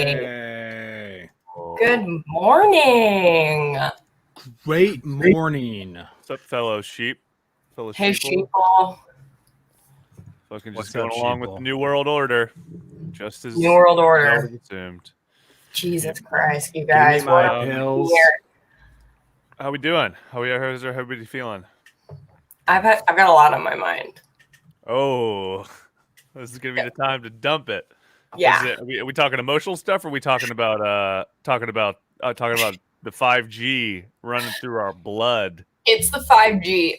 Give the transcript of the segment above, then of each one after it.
Hey. Good morning. Great morning. What's up, fellow sheep? Fellow Hey, sheeple? sheeple. Fucking What's just going up, along with sheeple? the New World Order. Just as New World I Order. would have assumed. Jesus Christ, you Give guys. me my What pills. How we doing? How's everybody feeling? I've got a lot on my mind. Oh, this is gonna be the time to dump it. Yeah. Are we talking emotional stuff, or are we talking about talking about the 5G running through our blood? It's the 5G.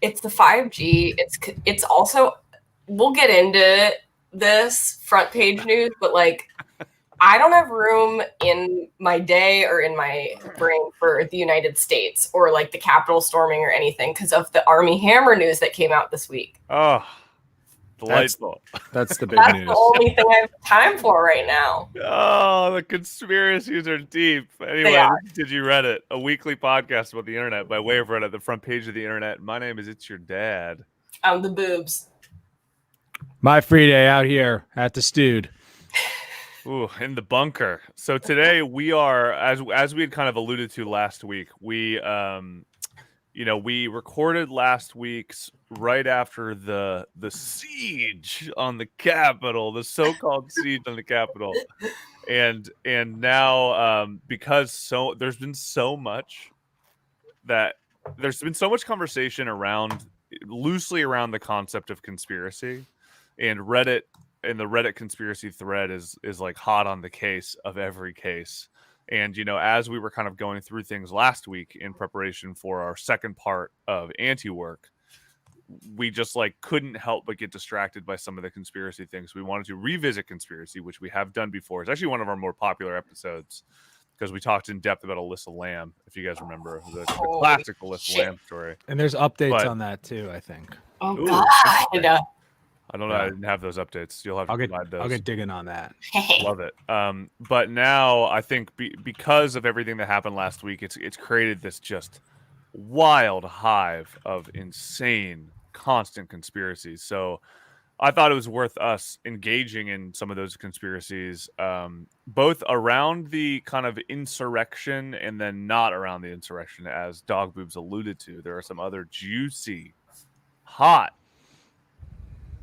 It's the 5G. It's also, we'll get into this front page news, but I don't have room in my day or in my brain for the United States or the Capitol storming or anything because of the Army Hammer news that came out this week. Oh, delightful. That's the big That's news. the only thing I have time for right now. Oh, the conspiracies are deep. Anyway, Did You Reddit, a weekly podcast about the internet by way of Reddit, the front page of the internet. My name is It's Your Dad. I'm the boobs. My free day out here at the Stewed. Ooh, in the bunker. So today we are, as we had kind of alluded to last week, we recorded last week's right after the siege on the Capitol, the so-called siege on the Capitol, and now because there's been so much conversation loosely around the concept of conspiracy, and Reddit. And the Reddit conspiracy thread is like hot on the case of every case. And, as we were kind of going through things last week in preparation for our second part of anti-work, we just couldn't help but get distracted by some of the conspiracy things. We wanted to revisit conspiracy, which we have done before. It's actually one of our more popular episodes because we talked in depth about Alyssa Lamb, if you guys remember, the classic Alyssa Lamb story. And there's updates on that too, I think. Oh, God. I don't know. I didn't have those updates. You'll have to provide those. I'll get digging on that. Love it. But now I think because of everything that happened last week, it's created this just wild hive of insane, constant conspiracies. So I thought it was worth us engaging in some of those conspiracies, both around the kind of insurrection and then not around the insurrection, as Dog Boobs alluded to. There are some other juicy, hot,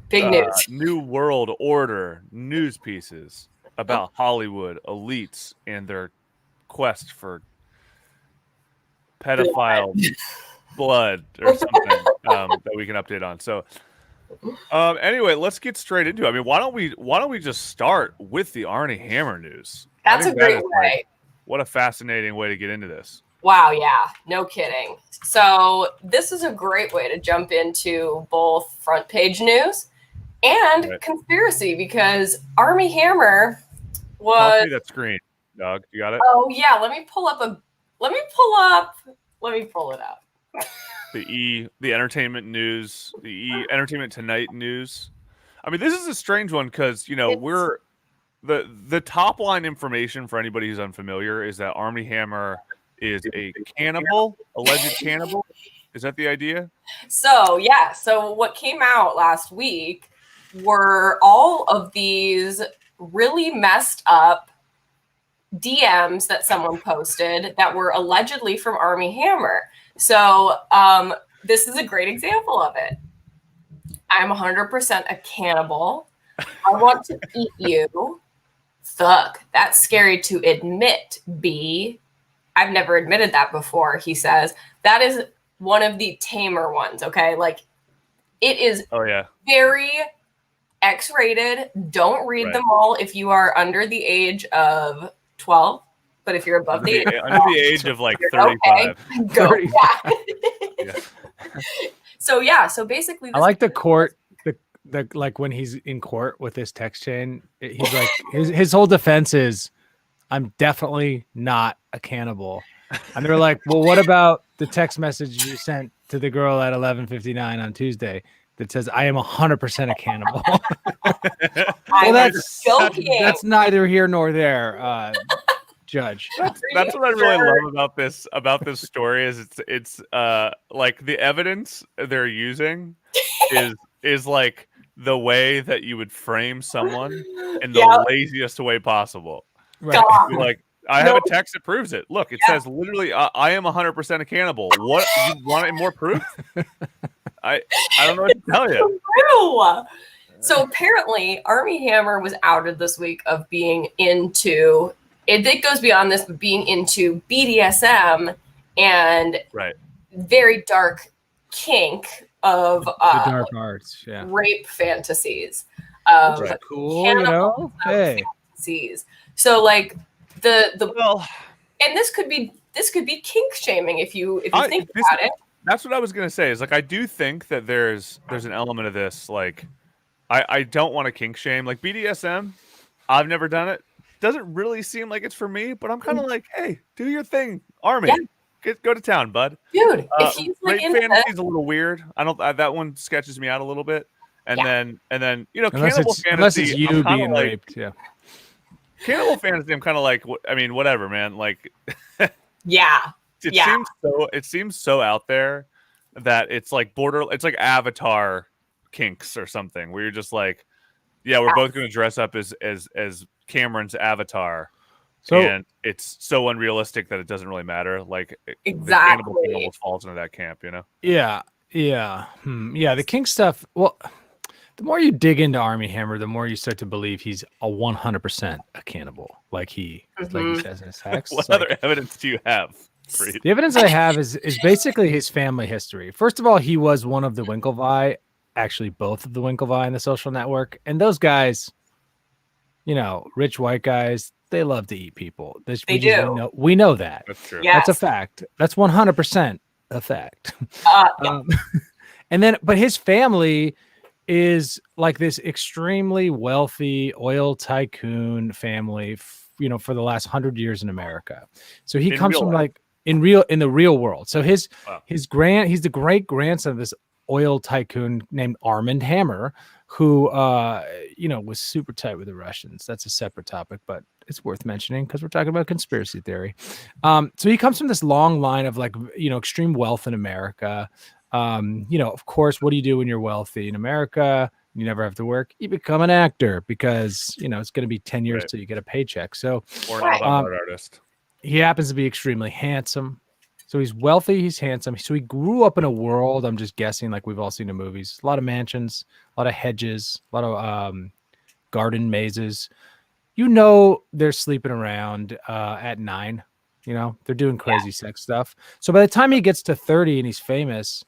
big news. New World Order news pieces about Hollywood elites and their quest for pedophile blood or something that we can update on. So anyway, let's get straight into it. I mean, why don't we just start with the Arnie Hammer news? That's a great way. What a fascinating way to get into this. Wow, yeah, no kidding. So this is a great way to jump into both front page news and conspiracy, because Army Hammer was... See that screen, dog. You got it? Oh, yeah, let me pull it up. The Entertainment News, the Entertainment Tonight News. I mean, this is a strange one because, we're... The top line information for anybody who's unfamiliar is that Army Hammer is a cannibal, alleged cannibal. Is that the idea? So, yeah. So what came out last week were all of these really messed up DMs that someone posted that were allegedly from Army Hammer. So this is a great example of it. I'm 100% a cannibal. I want to eat you. Fuck, that's scary to admit, B. I've never admitted that before, he says. That is one of the tamer ones, okay? It is very X-rated. Don't read them all if you are under the age of 12. But if you're above the age of 35. Okay, go. 30. Yeah. So basically... I like the court... The when he's in court with his text chain, he's like his whole defense is, I'm definitely not a cannibal. And they're like, well, what about the text message you sent to the girl at 11:59 on Tuesday that says I am 100% a cannibal? Well, that's neither here nor there, Judge. That's what I really love about this story is it's the evidence they're using is like the way that you would frame someone in the laziest way possible. Right. You're like, I have a text that proves it. Look, it says literally, I am 100% a cannibal. What, you want more proof? I don't know what to tell you. True. So apparently, Army Hammer was outed this week of being into it goes beyond this, but being into BDSM and very dark kink of the dark arts, rape fantasies, cool, you know, fantasies. So like and this could be kink shaming if you think about it. That's what I was gonna say. Is like I do think that there's an element of this. Like I don't want to kink shame. Like BDSM, I've never done it. Doesn't really seem like it's for me. But I'm kind of like, hey, do your thing, Army. Go to town, bud. Dude, if he's like rape fantasy's a little weird. I don't. That one sketches me out a little bit. And then you know, cannibal fantasy. Unless it's you being raped, Cannibal fantasy. I'm kind of like, I mean, whatever, man. Like, it seems so out there that it's like it's like Avatar kinks or something, where you're just like, we're both going to dress up as Cameron's Avatar. So, and it's so unrealistic that it doesn't really matter. Like exactly, the cannibal falls into that camp, you know? Yeah. The kink stuff. Well, the more you dig into Army Hammer, the more you start to believe he's 100% a cannibal, like he says in his text. What other evidence do you have? Freed? The evidence I have is basically his family history. First of all, he was one of the Winklevi, actually both of the Winklevi in The Social Network, and those guys, you know, rich white guys, they love to eat people. We know that. That's true. Yes. That's a fact. That's 100% a fact. And then, but his family is like this extremely wealthy oil tycoon family, you know, for the last 100 years in America. So he comes from like in the real world. So he's the great grandson of this oil tycoon named Armand Hammer, who you know, was super tight with the Russians. That's a separate topic, but it's worth mentioning because we're talking about conspiracy theory. So he comes from this long line of like, you know, extreme wealth in America. You know, of course, what do you do when you're wealthy in America? You never have to work. You become an actor because, you know, it's going to be 10 years till you get a paycheck. So, or an avant-garde artist. He happens to be extremely handsome. So he's wealthy, he's handsome. So he grew up in a world, I'm just guessing, like we've all seen in movies, a lot of mansions, a lot of hedges, a lot of garden mazes. You know, they're sleeping around at 9. You know, they're doing crazy sex stuff. So by the time he gets to 30 and he's famous,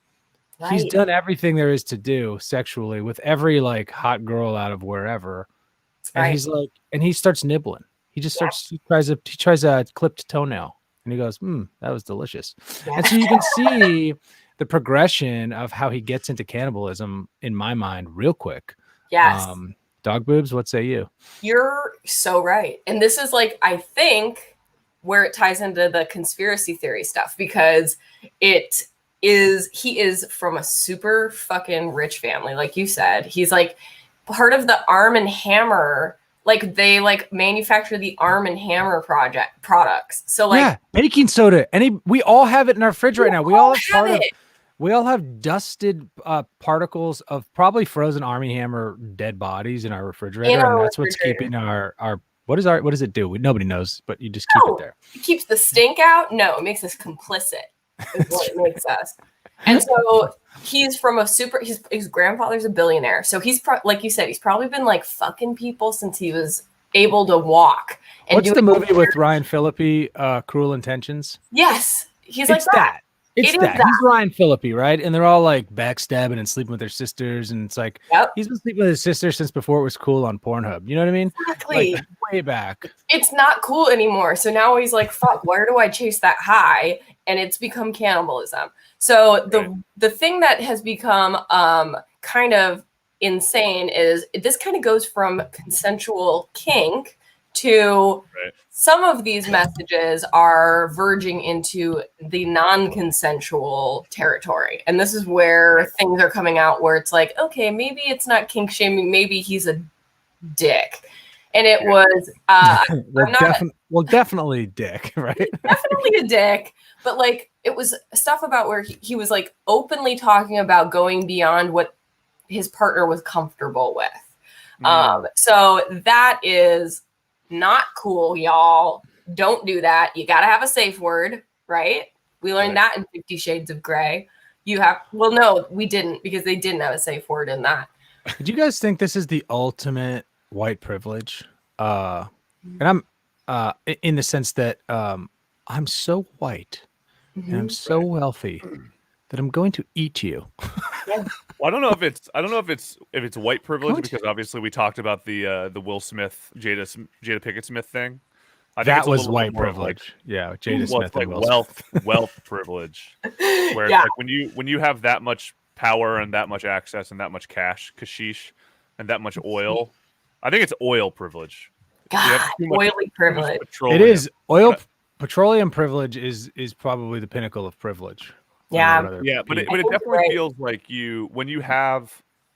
he's done everything there is to do sexually with every like hot girl out of wherever. And he's like, and he starts nibbling. He just starts, he tries a clipped toenail. And he goes, that was delicious. And so you can see the progression of how he gets into cannibalism in my mind real quick. Yes. Dog boobs, what say you? You're so right. And this is like, I think, where it ties into the conspiracy theory stuff, because he is from a super fucking rich family. Like you said, he's like part of the Arm and Hammer. Like they like manufacture the Arm and Hammer products. So like baking soda. We all have it in our fridge right now. We all have dusted particles of probably frozen Army Hammer dead bodies in our refrigerator, and that's what's keeping our what does it do? Nobody knows, but you just keep it there. It keeps the stink out. No, it makes us complicit. Is what it makes us. And so he's from his grandfather's a billionaire. So he's like you said, he's probably been like fucking people since he was able to walk. And what's the movie with Ryan Phillippe, Cruel Intentions? Yes. He's like that. It's that. He's Ryan Phillippe, right? And they're all like backstabbing and sleeping with their sisters. And it's like, he's been sleeping with his sister since before it was cool on Pornhub. You know what I mean? Exactly. Like, way back. It's not cool anymore. So now he's like, fuck, where do I chase that high? And it's become cannibalism. So the thing that has become kind of insane is this kind of goes from consensual kink to some of these messages are verging into the non-consensual territory. And this is where things are coming out where it's like, okay, maybe it's not kink shaming. Maybe he's a dick. And it was definitely dick, right? Definitely a dick. But like it was stuff about where he was like openly talking about going beyond what his partner was comfortable with. So that is Not cool, y'all. Don't do that. You got to have a safe word, right? We learned that in 50 Shades of Grey. Well, no, we didn't, because they didn't have a safe word in that. Do you guys think this is the ultimate white privilege? And I'm in the sense that I'm so white and I'm so wealthy that I'm going to eat you. Well, I don't know if it's white privilege, because obviously we talked about the Will Smith Jada Pinkett Smith thing. I think That it's a was little white bit more of, privilege. like, Yeah, Jada well, Smith it's like and Will Smith. wealth privilege, where Yeah. it's like when you have that much power and that much access and that much cashish, and that much oil. I think it's oil privilege. You have God, too much oily privilege. It petroleum. is petroleum privilege is probably the pinnacle of privilege. Yeah. Yeah, but it I think you're definitely right. feels like when you have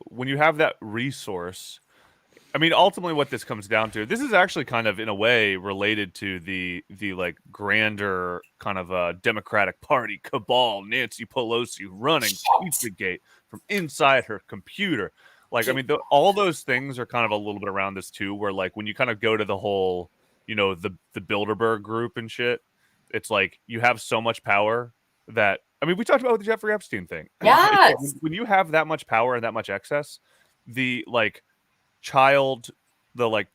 that resource. I mean, ultimately, what this comes down to, this is actually kind of in a way related to the like grander kind of Democratic Party cabal, Nancy Pelosi running Pizzagate from inside her computer. Like, I mean, all those things are kind of a little bit around this too, where like when you kind of go to the whole, the Bilderberg group and shit, it's like you have so much power that, I mean, we talked about the Jeffrey Epstein thing. Yes. It's like when you have that much power and that much excess, the like the like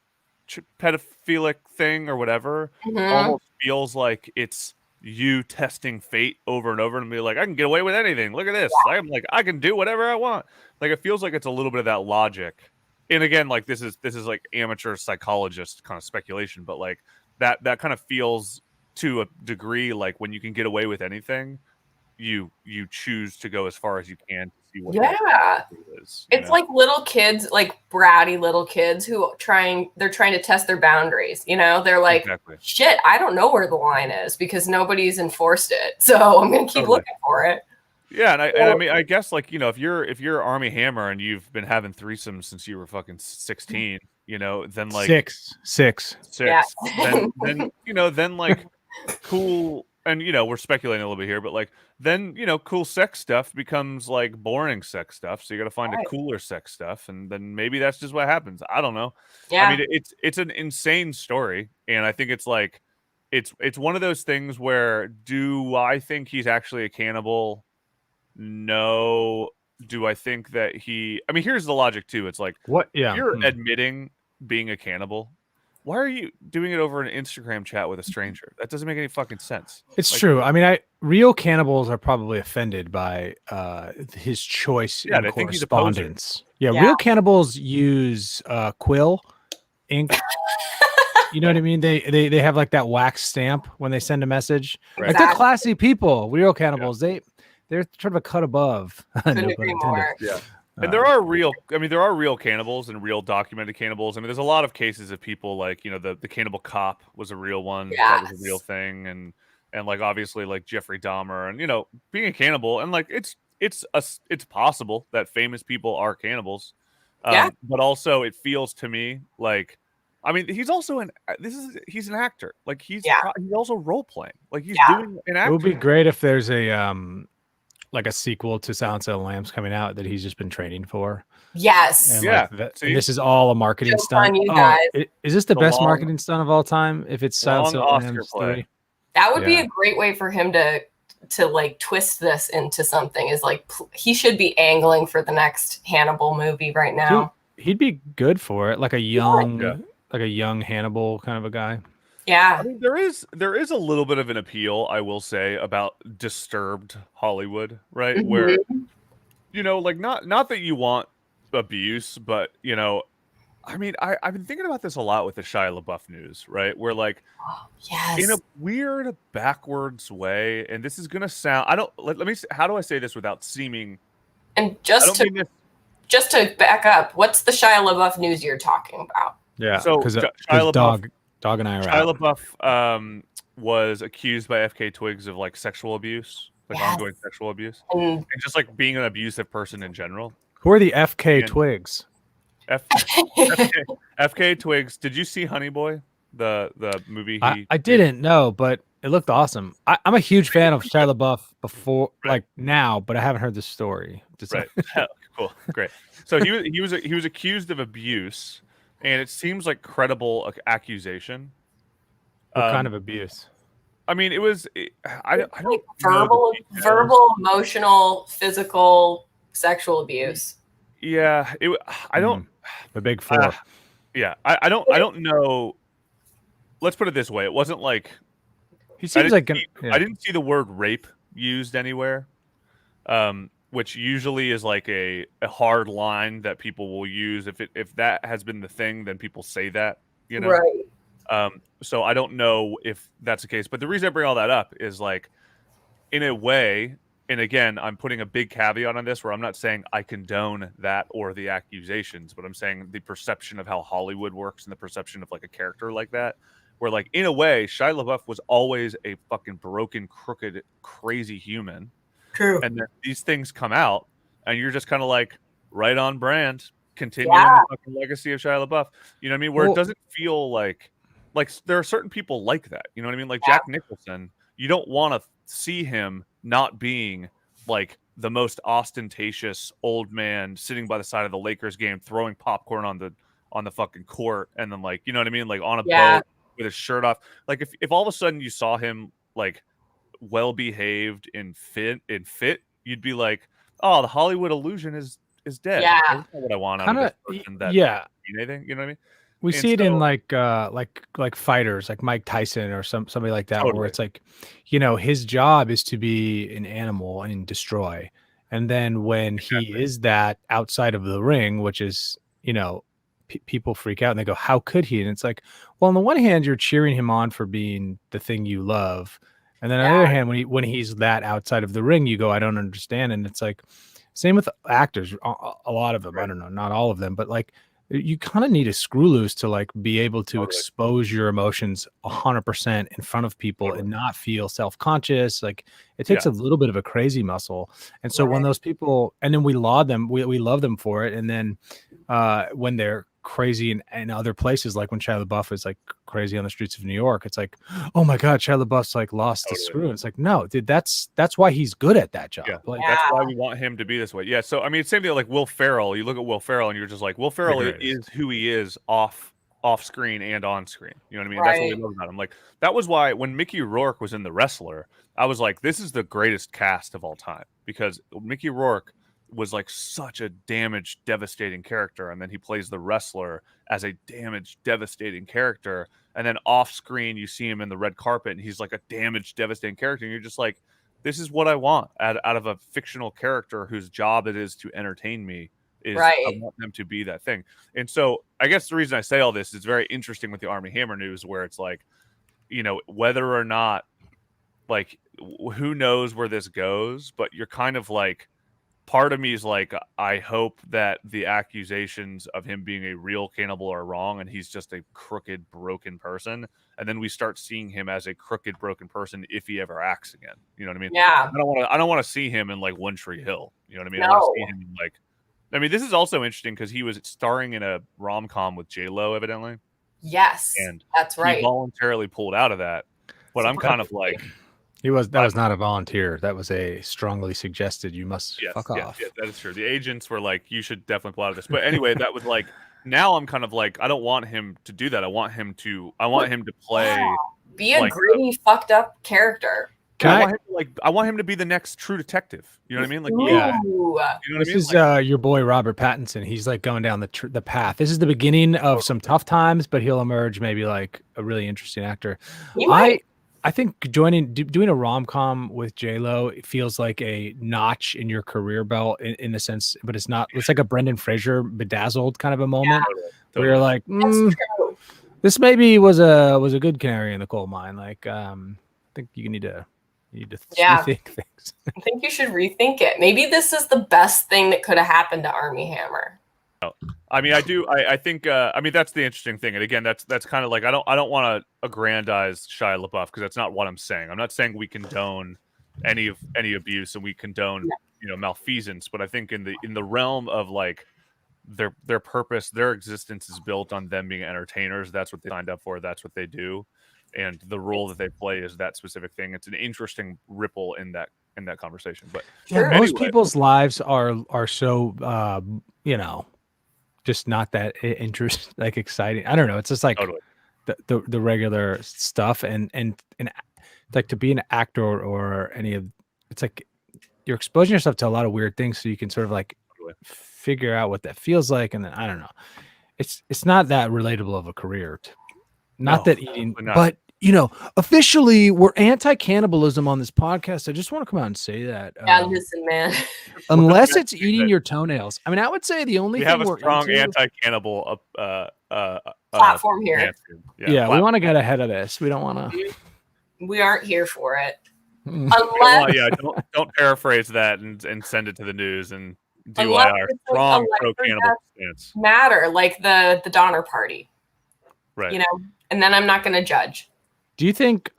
pedophilic thing or whatever almost feels like it's you testing fate over and over and be like, I can get away with anything. Look at this. I'm like, I can do whatever I want. Like, it feels like it's a little bit of that logic. And again, like this is like amateur psychologist kind of speculation, but like that kind of feels to a degree like when you can get away with anything, you choose to go as far as you can to see what is. It's like little kids, like bratty little kids who they're trying to test their boundaries. They're like, shit, I don't know where the line is because nobody's enforced it. So I'm going to keep looking for it. Yeah. And I mean, I guess like, if you're Army Hammer and you've been having threesomes since you were fucking 16, then like six. Yeah. then like cool. And, we're speculating a little bit here, but like, then, cool sex stuff becomes like boring sex stuff. So you got to find a cooler sex stuff. And then maybe that's just what happens. I don't know. Yeah. I mean, it's an insane story. And I think it's like, it's one of those things where, do I think he's actually a cannibal? No. Do I think that I mean, here's the logic too. It's like, what? Yeah. If you're admitting being a cannibal, why are you doing it over an Instagram chat with a stranger? That doesn't make any fucking sense. It's true. I mean, real cannibals are probably offended by his choice in they think he's a poser. correspondence. Yeah, real cannibals use quill ink. You know what I mean? They have like that wax stamp when they send a message. Right. Like, they're classy people. Real cannibals. They're sort of a cut above. Couldn't agree more. Yeah. And there are real cannibals and real documented cannibals. I mean, there's a lot of cases of people like, the cannibal cop was a real one. That was a real thing. And like, obviously like Jeffrey Dahmer and, being a cannibal, and like, it's possible that famous people are cannibals. But also it feels to me like, I mean, he's also he's an actor. Like he's also role playing. Like he's doing an actor. It would be great if there's a like a sequel to Silence of the Lambs coming out that he's just been training for. Yes. And and this is all a marketing stunt. Is this the best marketing stunt of all time? If it's Silence of the Lambs 3? That would be a great way for him to like twist this into something. Is like he should be angling for the next Hannibal movie right now. He'd be good for it, like a young Hannibal kind of a guy. Yeah. I mean, there is a little bit of an appeal, I will say, about disturbed Hollywood, right? Mm-hmm. Where, like not that you want abuse, but I mean, I've been thinking about this a lot with the Shia LaBeouf news, right? Where like, in a weird backwards way, and this is gonna sound, let me how do I say this without seeming? And just to back up, what's the Shia LaBeouf news you're talking about? Yeah, so Shia LaBeouf. Dog and I are Shia LaBeouf was accused by FK Twigs of like sexual abuse, like ongoing sexual abuse, and just like being an abusive person in general. Who are the FK Twigs? FK Twigs. Did you see Honey Boy, the movie? I didn't know, but it looked awesome. I'm a huge fan of Shia LaBeouf before, like now, but I haven't heard the story. Right. Cool. Great. So he was accused of abuse. and it seems like credible accusation. What kind of abuse? I mean, it was. I don't know verbal, the details. verbal, emotional, physical, sexual abuse. Yeah, I don't. The big four. Yeah, I don't know. Let's put it this way: it wasn't like He seems like I didn't see the word rape used anywhere, which usually is like a hard line that people will use. If that has been the thing, then people say that, you know. Right. So I don't know if that's the case, but the reason I bring all that up is like, in a way, and again, I'm putting a big caveat on this where I'm not saying I condone that or the accusations, but I'm saying the perception of how Hollywood works and the perception of like a character like that, where like in a way, Shia LaBeouf was always a fucking broken, crooked, crazy human. True. And then these things come out and you're just kind of like right on brand, continuing the fucking legacy of Shia LaBeouf. You know what I mean? Where it doesn't feel like there are certain people like that. You know what I mean? Like Jack Nicholson, you don't want to see him not being like the most ostentatious old man sitting by the side of the Lakers game, throwing popcorn on the fucking court, and then like, you know what I mean, like on a boat with his shirt off. Like if all of a sudden you saw him like well behaved and fit, you'd be like, oh, the Hollywood illusion is dead. Yeah, that's not what I want out of this person. That anything, you know what I mean? We see it in like fighters like Mike Tyson or somebody like that, where it's like, you know, his job is to be an animal and destroy. And then when he is that outside of the ring, which is, you know, people freak out and they go, how could he? And it's like, well, on the one hand, you're cheering him on for being the thing you love. And then on the other hand, when he's that outside of the ring, you go, I don't understand. And it's like, same with actors, a lot of them, I don't know, not all of them, but like, you kind of need a screw loose to like be able to expose your emotions 100% in front of people and not feel self-conscious. Like it takes a little bit of a crazy muscle. And so when those people, and then we laud them, we love them for it. And then when they're crazy in other places, like when Shia LaBeouf is like crazy on the streets of New York, it's like, oh my God, Shia LaBeouf's like lost the screw. And it's like, no, dude, that's why he's good at that job. Like, that's why we want him to be this way. Yeah. So I mean, same thing like Will Ferrell. You look at Will Ferrell and you're just like, Will Ferrell is who he is off screen and on screen. You know what I mean? That's what we love about him. Like that was why when Mickey Rourke was in The Wrestler, I was like, this is the greatest cast of all time, because Mickey Rourke was like such a damaged, devastating character, and then he plays the wrestler as a damaged, devastating character, and then off screen you see him in the red carpet and he's like a damaged, devastating character, and you're just like, this is what I want out of a fictional character whose job it is to entertain me. Is I want them to be that thing. And so I guess the reason I say all this is very interesting with the Armie Hammer news, where it's like, you know, whether or not, like, who knows where this goes, but you're kind of like, part of me is like, I hope that the accusations of him being a real cannibal are wrong and he's just a crooked, broken person. And then we start seeing him as a crooked, broken person if he ever acts again. You know what I mean? Yeah. I don't want to see him in like One Tree Hill. You know what I mean? No. I want to see him in like, I mean, this is also interesting because he was starring in a rom-com with J-Lo, evidently. Yes, and that's right. He voluntarily pulled out of that. But I'm kind of like, that was not a volunteer. That was a strongly suggested. You must fuck off. Yes, that is true. The agents were like, you should definitely pull out of this. But anyway, that was like, now I'm kind of like, I don't want him to do that. I want him to play, be a gritty, fucked up character. I want him to be the next True Detective. You know what I mean? Like, you know this is your boy Robert Pattinson. He's like going down the path. This is the beginning of some tough times, but he'll emerge maybe like a really interesting actor. I think doing a rom-com with J-Lo, it feels like a notch in your career belt in a sense, but it's not. It's like a Brendan Fraser Bedazzled kind of a moment where you're like, this maybe was a good canary in the coal mine. Like, I think you need to rethink things. I think you should rethink it. Maybe this is the best thing that could have happened to Armie Hammer. I mean, I think I mean, that's the interesting thing. And again, that's kind of like, I don't want to aggrandize Shia LaBeouf, because that's not what I'm saying. I'm not saying we condone any abuse and we condone, you know, malfeasance, but I think in the realm of like their purpose, their existence is built on them being entertainers. That's what they signed up for. That's what they do. And the role that they play is that specific thing. It's an interesting ripple in that conversation. But most people's lives are so you know, just not that interest like exciting. I don't know. It's just like Totally. the regular stuff and like to be an actor or any of it's like you're exposing yourself to a lot of weird things so you can sort of like Totally. figure out what that feels like, and then I don't know. It's not that relatable of a career. Not No, that eating, definitely not. but you know, officially we're anti-cannibalism on this podcast. I just want to come out and say that. Yeah, listen, man. Unless Well, it's eating your toenails. I mean, I would say the only we thing have a we're strong into, anti-cannibal Platform here. stance. yeah, we want to get ahead of this. We don't want to. We aren't here for it. Unless, don't paraphrase that and send it to the news and DYR strong pro-cannibal stance. Matter like the Donner Party, right? You know, and then I'm not going to judge. Do you think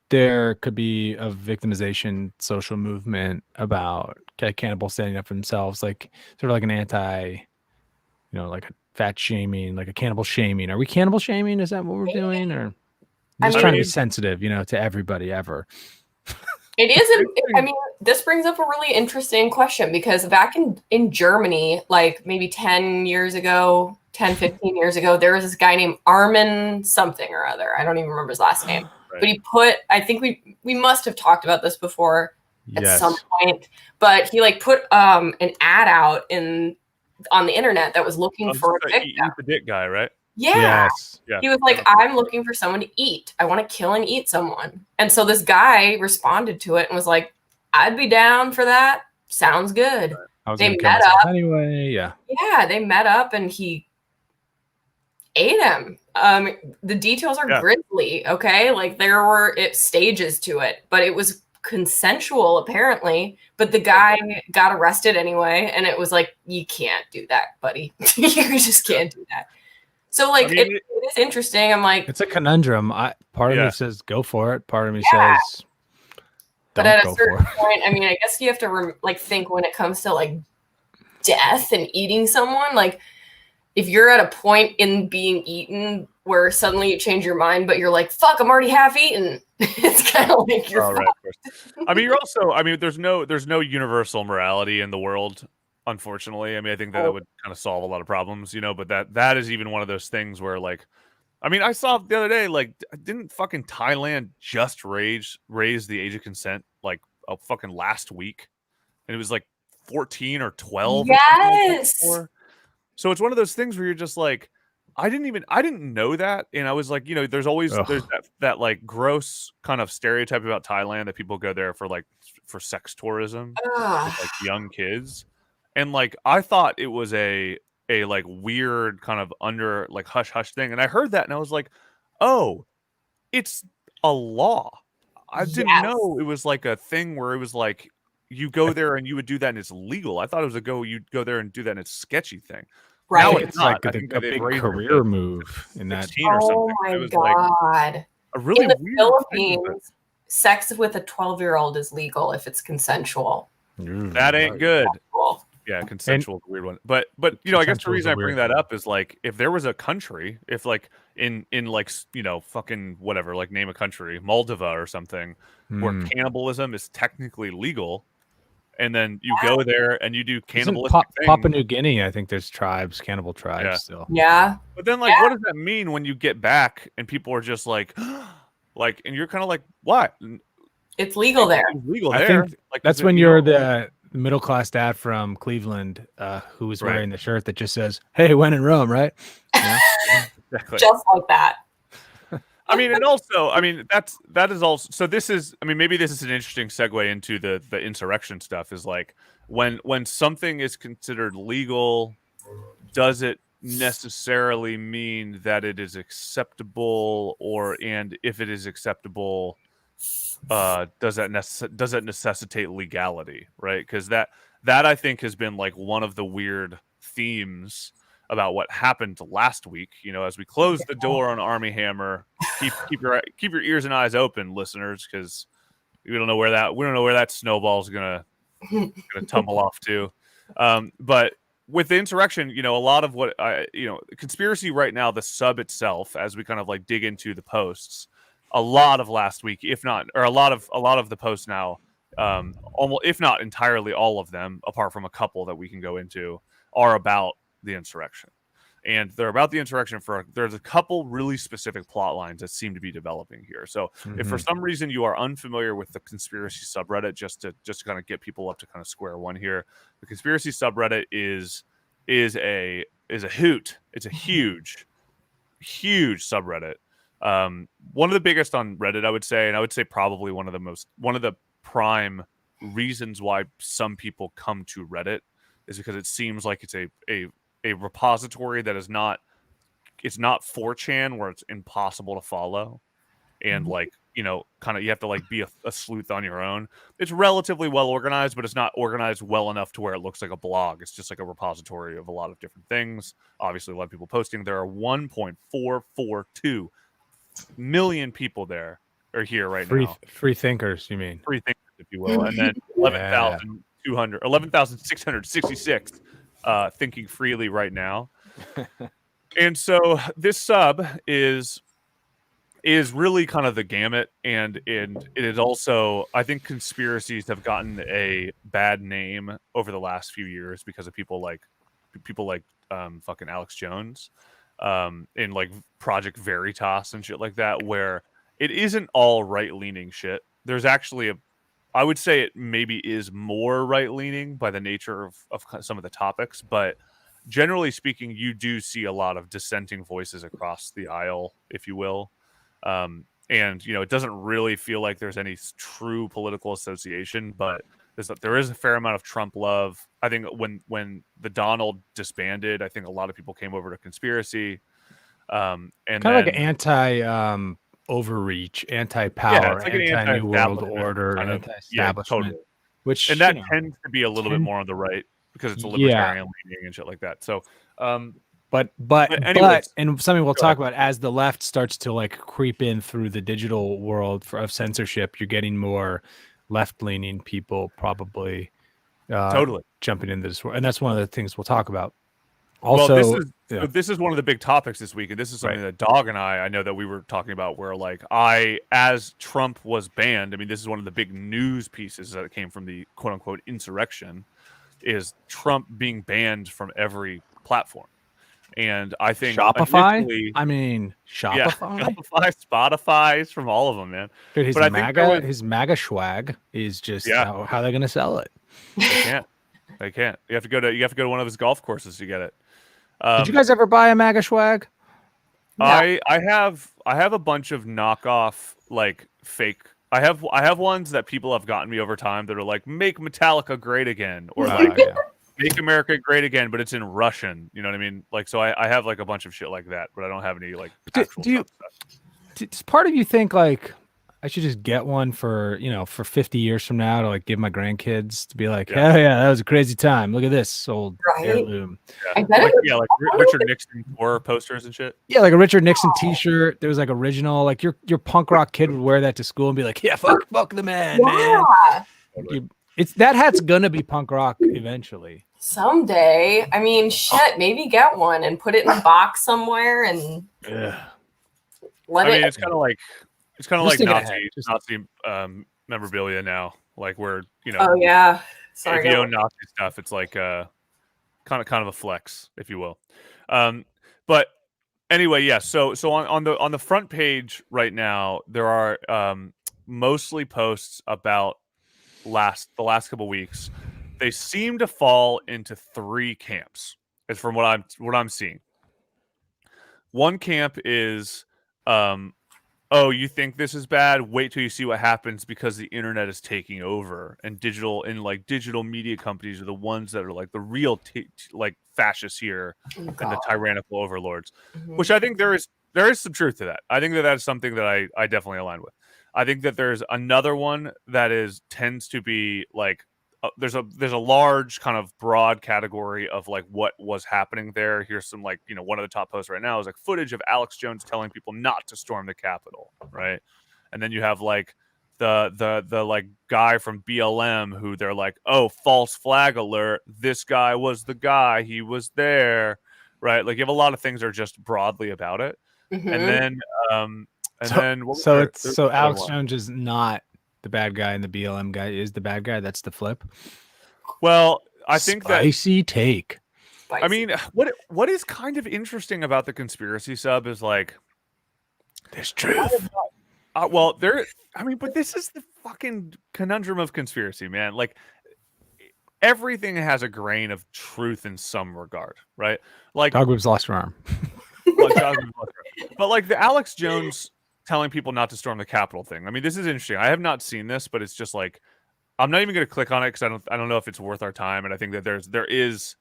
there could be a victimization social movement about cannibals standing up for themselves, like sort of like an anti, like a fat shaming, like a cannibal shaming? Are we cannibal shaming? Is that what we're doing? Or I'm just trying to be sensitive, to everybody ever. It is. I mean, this brings up a really interesting question because back in Germany, like maybe 10 years ago, 10, 15 years ago, there was this guy named Armin something or other. I don't even remember his last name. Right. But he put, I think we must have talked about this before at some point, but he like put an ad out on the internet that was looking for a victim. Eat the dick guy, right? Yeah. Yes. Yeah. He was like, I'm looking for someone to eat. I want to kill and eat someone. And so this guy responded to it and was like, I'd be down for that. Sounds good. They met up. Anyway, yeah. Yeah, they met up and he ate him. The details are grisly, okay? Like there were stages to it, but it was consensual apparently. But the guy got arrested anyway. And it was like, you can't do that, buddy. You just can't do that. So like it is interesting. I'm like, it's a conundrum. Part of me says go for it. Part of me says don't but at go a certain for it. point, I mean, I guess you have to think when it comes to like death and eating someone, like if you're at a point in being eaten where suddenly you change your mind, but you're like, fuck, I'm already half eaten. It's kind of like you're right, of course. I mean, you're also, I mean, there's no universal morality in the world. Unfortunately, I mean, I think that would kind of solve a lot of problems, but that is even one of those things where, like, I mean, I saw the other day, like, didn't fucking Thailand just raise the age of consent like a fucking last week, and it was like 14 or 12. Yes. Or like so it's one of those things where you're just like, I didn't know that, and I was like, there's always there's that like gross kind of stereotype about Thailand that people go there for sex tourism with like young kids. And like I thought it was a like weird kind of under like hush hush thing, and I heard that and I was like, oh, it's a law. I didn't know it was like a thing where it was like you go there and you would do that and it's legal. I thought it was you'd go there and do that and it's a sketchy thing. Right. Now it's like a big career move in that. Or something. Oh my it was god! Like a really in the weird Philippines, sex with a 12-year-old is legal if it's consensual. That ain't good. Yeah, consensual is a weird one. But I guess the reason I bring that up is like if there was a country, if like in like fucking whatever, like name a country, Moldova or something, where cannibalism is technically legal, and then you go there and you do cannibalistic things. Papua New Guinea, I think there's cannibal tribes still. Yeah. But then like what does that mean when you get back and people are just like like, and you're kind of like, what? It's legal there. It's legal I there. think like that's when you're the middle-class dad from Cleveland who was wearing the shirt that just says, hey, when in Rome, right? Exactly. Just like that. I mean, and also, I mean, that is also, so this is, I mean, maybe this is an interesting segue into the insurrection stuff is like when something is considered legal, does it necessarily mean that it is acceptable, and if it is acceptable, does that necessitate legality, right? Because that I think has been like one of the weird themes about what happened last week. As we close the door on Army Hammer, keep your ears and eyes open, listeners, because we don't know where that snowball's gonna tumble off to. But with the insurrection, a lot of what conspiracy right now, the sub itself, as we kind of like dig into the posts. A lot of last week, if not, or a lot of the posts now, almost if not entirely all of them, apart from a couple that we can go into, are about the insurrection. And they're about the insurrection there's a couple really specific plot lines that seem to be developing here. So if for some reason you are unfamiliar with the conspiracy subreddit, just to kind of get people up to kind of square one here, the conspiracy subreddit is a hoot. It's a huge subreddit. One of the biggest on Reddit, I would say, and I would say probably one of the prime reasons why some people come to Reddit is because it seems like it's a repository that is not 4chan where it's impossible to follow and like, you know, kind of you have to like be a sleuth on your own. It's relatively well organized, but it's not organized well enough to where it looks like a blog. It's just like a repository of a lot of different things. Obviously a lot of people posting. There are 1.442 million people there are here right now. Free thinkers, you mean? Free thinkers, if you will. And then 11,666 thinking freely right now. And so this sub is really kind of the gamut, and it is also, I think conspiracies have gotten a bad name over the last few years because of people like fucking Alex Jones in like Project Veritas and shit like that, where it isn't all right-leaning shit. There's actually I would say it maybe is more right-leaning by the nature of some of the topics, but generally speaking, you do see a lot of dissenting voices across the aisle, if you will. And, you know, it doesn't really feel like there's any true political association, but there is a fair amount of Trump love. I think when the Donald disbanded, I think a lot of people came over to conspiracy. And kind of like anti overreach, anti-power, like anti-new world order, anti-establishment. Totally. Which, and that tends to be a little bit more on the right because it's a libertarian leaning and shit like that. So, but anyways, and something we'll talk about as the left starts to like creep in through the digital world of censorship, you're getting more left-leaning people probably totally jumping into this world, and that's one of the things we'll talk about. Also, this is one of the big topics this week, and this is something that Dog and I know that we were talking about, where like as Trump was banned, I mean, this is one of the big news pieces that came from the quote unquote insurrection, is Trump being banned from every platform. And I think Shopify, Shopify, Spotify's from all of them, man. Dude, his MAGA swag is just how they're gonna sell it. They can't. You have to go to one of his golf courses to get it. Did you guys ever buy a MAGA swag? No. I have a bunch of knockoff like fake. I have ones that people have gotten me over time that are like "Make Metallica Great Again" or "Make America Great Again," but it's in Russian. You know what I mean? Like, so I have like a bunch of shit like that, but I don't have any like. Does part of you think like I should just get one for 50 years from now to like give my grandkids to be like, hell yeah, that was a crazy time. Look at this old heirloom. Like Richard Nixon war posters and shit. Yeah, like a Richard Nixon T-shirt. There was like original, like your punk rock kid would wear that to school and be like, yeah, fuck the man. That hat's gonna be punk rock eventually. Someday. I mean, shit, maybe get one and put it in a box somewhere and it's kind of like Nazi memorabilia now. Like where, oh yeah, sorry, if you own Nazi stuff, it's like kind of a flex, if you will. But anyway, yeah. So on the front page right now, there are mostly posts about the last couple weeks. They seem to fall into three camps. It's from what I'm seeing. One camp is oh, you think this is bad? Wait till you see what happens because the internet is taking over, and digital media companies are the ones that are like the real like fascists here and the tyrannical overlords. Which I think there is some truth to that. I think that is something that I definitely align with. I think that there's another one that tends to be like there's a large kind of broad category of like what was happening there. Here's some like, one of the top posts right now is like footage of Alex Jones telling people not to storm the Capitol, right? And then you have like the like guy from BLM who they're like, oh, false flag alert, this guy was the guy, he was there, right? Like you have a lot of things that are just broadly about it. And then so Alex Jones is not the bad guy and the BLM guy is the bad guy. That's the flip. Well, I think spicy take. I mean, what is kind of interesting about the conspiracy sub is like there's truth. Well, there. I mean, but this is the fucking conundrum of conspiracy, man. Like everything has a grain of truth in some regard, right? Like Dogwood's lost her arm. But like the Alex Jones telling people not to storm the Capitol thing. I mean, this is interesting. I have not seen this, but it's just like I'm not even going to click on it because I don't know if it's worth our time. And I think that there is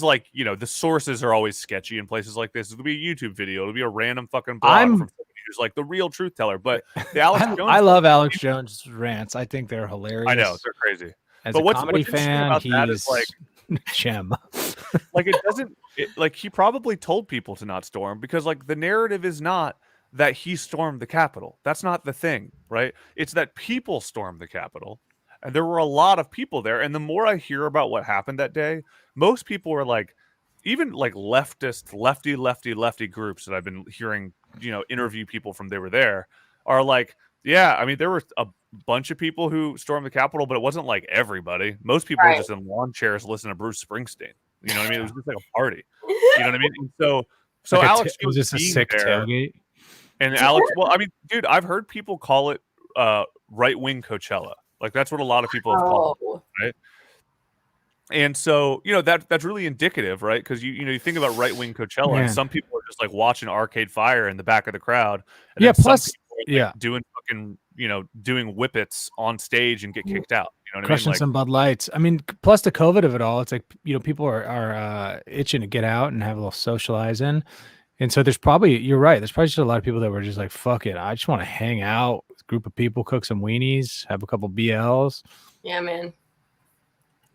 like, you know, the sources are always sketchy in places like this. It'll be a YouTube video. It'll be a random fucking blog from somebody who's like the real truth teller. But the Alex Jones, I love Alex Jones rants. I think they're hilarious. I know they're crazy. As but a comedy fan, he's like gem. Like it doesn't like he probably told people to not storm because like the narrative is not that he stormed the Capitol. That's not the thing, right? It's that people stormed the Capitol. And there were a lot of people there. And the more I hear about what happened that day, most people were like, even like lefty groups that I've been hearing, you know, interview people from they were there are like, yeah, I mean, there were a bunch of people who stormed the Capitol, but it wasn't like everybody. Most people were just in lawn chairs listening to Bruce Springsteen. You know what I mean? It was just like a party. You know what I mean? And so like Alex it was just a sick tailgate. And Alex, well, I mean, dude, I've heard people call it right-wing Coachella. Like that's what a lot of people have called it, right? And so, you know, that's really indicative, right? Because you think about right-wing Coachella, and some people are just like watching Arcade Fire in the back of the crowd. And yeah, plus, some people are, like, doing fucking, you know, doing whippets on stage and get kicked out. You know what crushing I mean? Like, some Bud Lights. I mean, plus the COVID of it all, it's like, you know, people are itching to get out and have a little socializing. And so there's probably, you're right, there's probably just a lot of people that were just like, fuck it, I just want to hang out with a group of people, cook some weenies, have a couple BLs. Yeah, man.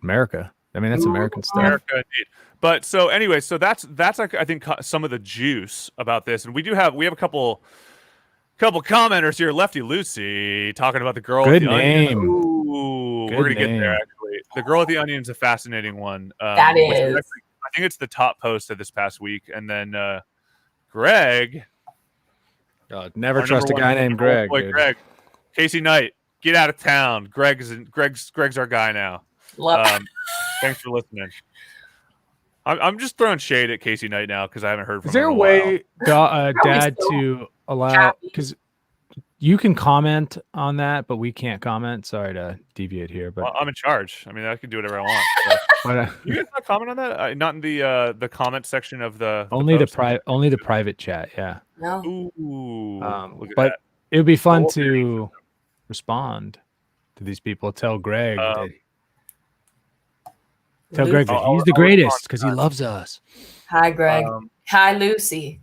America. I mean, that's American stuff. America, indeed. But so anyway, so that's like, I think some of the juice about this. And we have a couple commenters here. Lefty Lucy talking about the girl Good with the name. onion. Ooh, Good we're gonna name. get there actually. The girl with the onion is a fascinating one. That is. Actually, I think it's the top post of this past week. And then Greg. Never trust a guy named Greg. Boy, Greg. Casey Knight, get out of town. Greg's our guy now. Thanks for listening. I'm just throwing shade at Casey Knight now because I haven't heard from him. Is there a way, Dad, to allow, because you can comment on that, but we can't comment. Sorry to deviate here, but I'm in charge. I mean, I can do whatever I want. So. But, you guys not comment on that? Not in the comment section of the only the private chat. Yeah. No. Ooh. But it would be fun to respond to these people. Tell Greg that. Tell Greg that he's the greatest because he loves us. Hi, Greg. Hi, Lucy.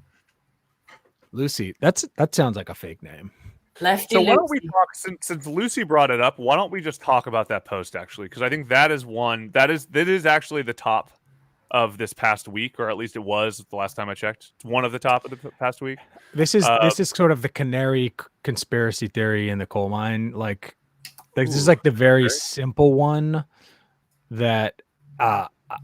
Lucy, that sounds like a fake name. Lefty so why Lucy. don't we talk, since Lucy brought it up, why don't we just talk about that post actually? Because I think that is actually the top of this past week, or at least it was the last time I checked. It's one of the top of the past week. This is sort of the canary conspiracy theory in the coal mine. Like this is like the very simple one that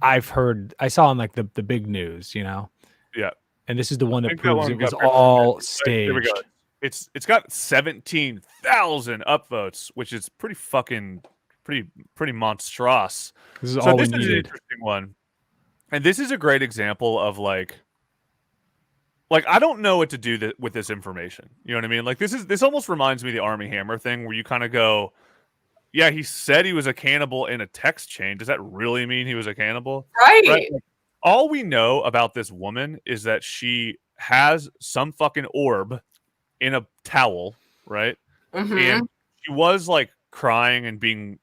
I've heard. I saw on like the big news, you know. Yeah. And this is the one that proves it was all staged. Here we go. It's got 17,000 upvotes, which is pretty monstrous. This is all we needed. Is an interesting one, and this is a great example of like I don't know what to do with this information. You know what I mean? Like this almost reminds me of the Army Hammer thing, where you kind of go, yeah, he said he was a cannibal in a text chain. Does that really mean he was a cannibal? Right. Like, all we know about this woman is that she has some fucking orb in a towel, right? Mm-hmm. And she was like crying and being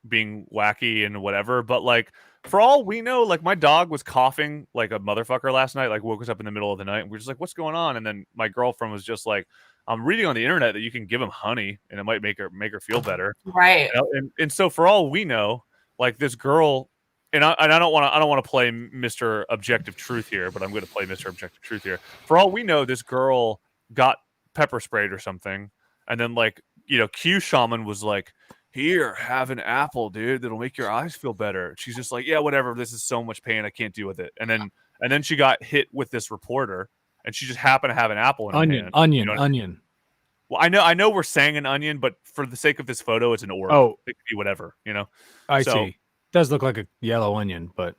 wacky and whatever, but like for all we know, like my dog was coughing like a motherfucker last night, like woke us up in the middle of the night, and we're just like, what's going on? And then my girlfriend was just like, I'm reading on the internet that you can give him honey and it might make her feel better. Right. And so for all we know, like this girl, and I don't want to play Mr. Objective Truth here, but I'm going to play Mr. Objective Truth here. For all we know, this girl got pepper sprayed or something, and then like, you know, Q Shaman was like, here, have an apple, dude, that'll make your eyes feel better. She's just like, yeah, whatever, this is so much pain, I can't deal with it. And then she got hit with this reporter, and she just happened to have an apple in her hand. Onion. Well, I know we're saying an onion, but for the sake of this photo, it's an orb. Oh, it could be whatever, you know. I see. It does look like a yellow onion, but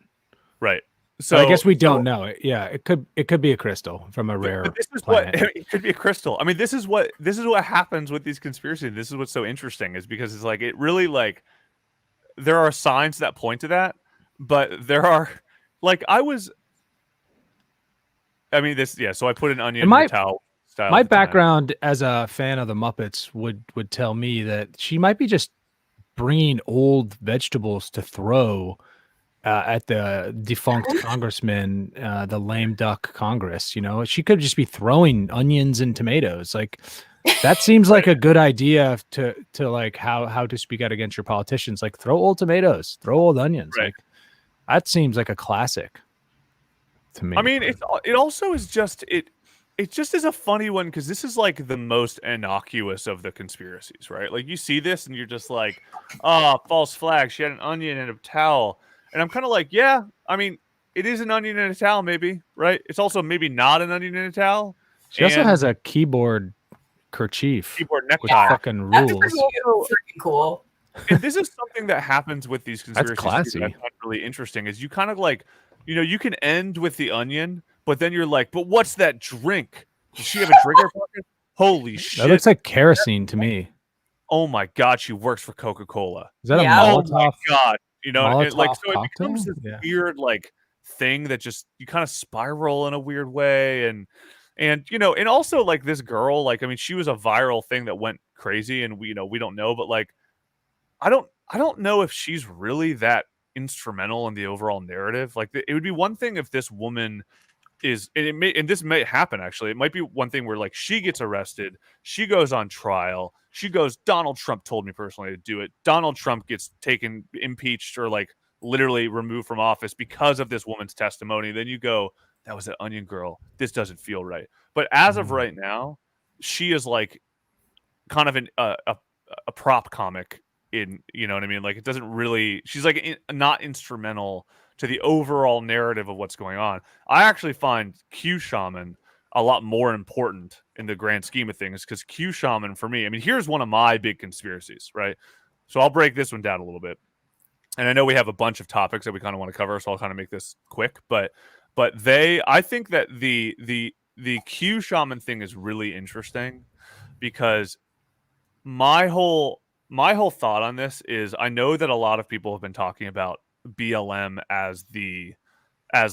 right. So But I guess we don't know it. Yeah, it could be a crystal from a rare but this is planet. what it could be a crystal. I mean, this is what happens with these conspiracies. This is what's so interesting is because it's like it really like there are signs that point to that, but there are like I mean this so I put an onion in the towel style My at the time. background as a fan of the Muppets would tell me that she might be just bringing old vegetables to throw at the defunct congressman, the lame duck Congress. You know, she could just be throwing onions and tomatoes. Like that seems like a good idea to like how to speak out against your politicians. Like throw old tomatoes, throw old onions. Right. Like that seems like a classic to me. I mean, it also is just it just is a funny one because this is like the most innocuous of the conspiracies, right? Like you see this and you're just like, oh, false flag. She had an onion and a towel. And I'm kind of like, yeah, I mean, it is an onion and a towel, maybe, right? It's also maybe not an onion and a towel. She also has a keyboard kerchief keyboard with necktie. fucking That's rules. freaking cool. And this is something that happens with these conspiracies. classy. That's really interesting. Is you kind of like, you know, you can end with the onion, but then you're like, but what's that drink? Does she have a drink in her pocket? Holy shit! That looks like kerosene to me. Oh my god, she works for Coca-Cola. Is that Yeah. a Oh Molotov? my god, you know, it, like Molotov so it cocktail? becomes this Yeah. weird like thing that just you kind of spiral in a weird way, and you know, and also like this girl, like I mean, she was a viral thing that went crazy, and we don't know, but like I don't know if she's really that instrumental in the overall narrative. Like it would be one thing if this woman is and this may happen actually. It might be one thing where like she gets arrested, she goes on trial, she goes, Donald Trump told me personally to do it. Donald Trump gets impeached or like literally removed from office because of this woman's testimony. Then you go, that was an onion girl. This doesn't feel right. But as of right now, she is like kind of a prop comic in, you know what I mean? Like it doesn't really, she's like not instrumental to the overall narrative of what's going on. I actually find Q Shaman a lot more important in the grand scheme of things because Q Shaman for me, I mean, here's one of my big conspiracies, right? So I'll break this one down a little bit. And I know we have a bunch of topics that we kind of want to cover, so I'll kind of make this quick, but I think that the Q Shaman thing is really interesting because my whole thought on this is I know that a lot of people have been talking about BLM as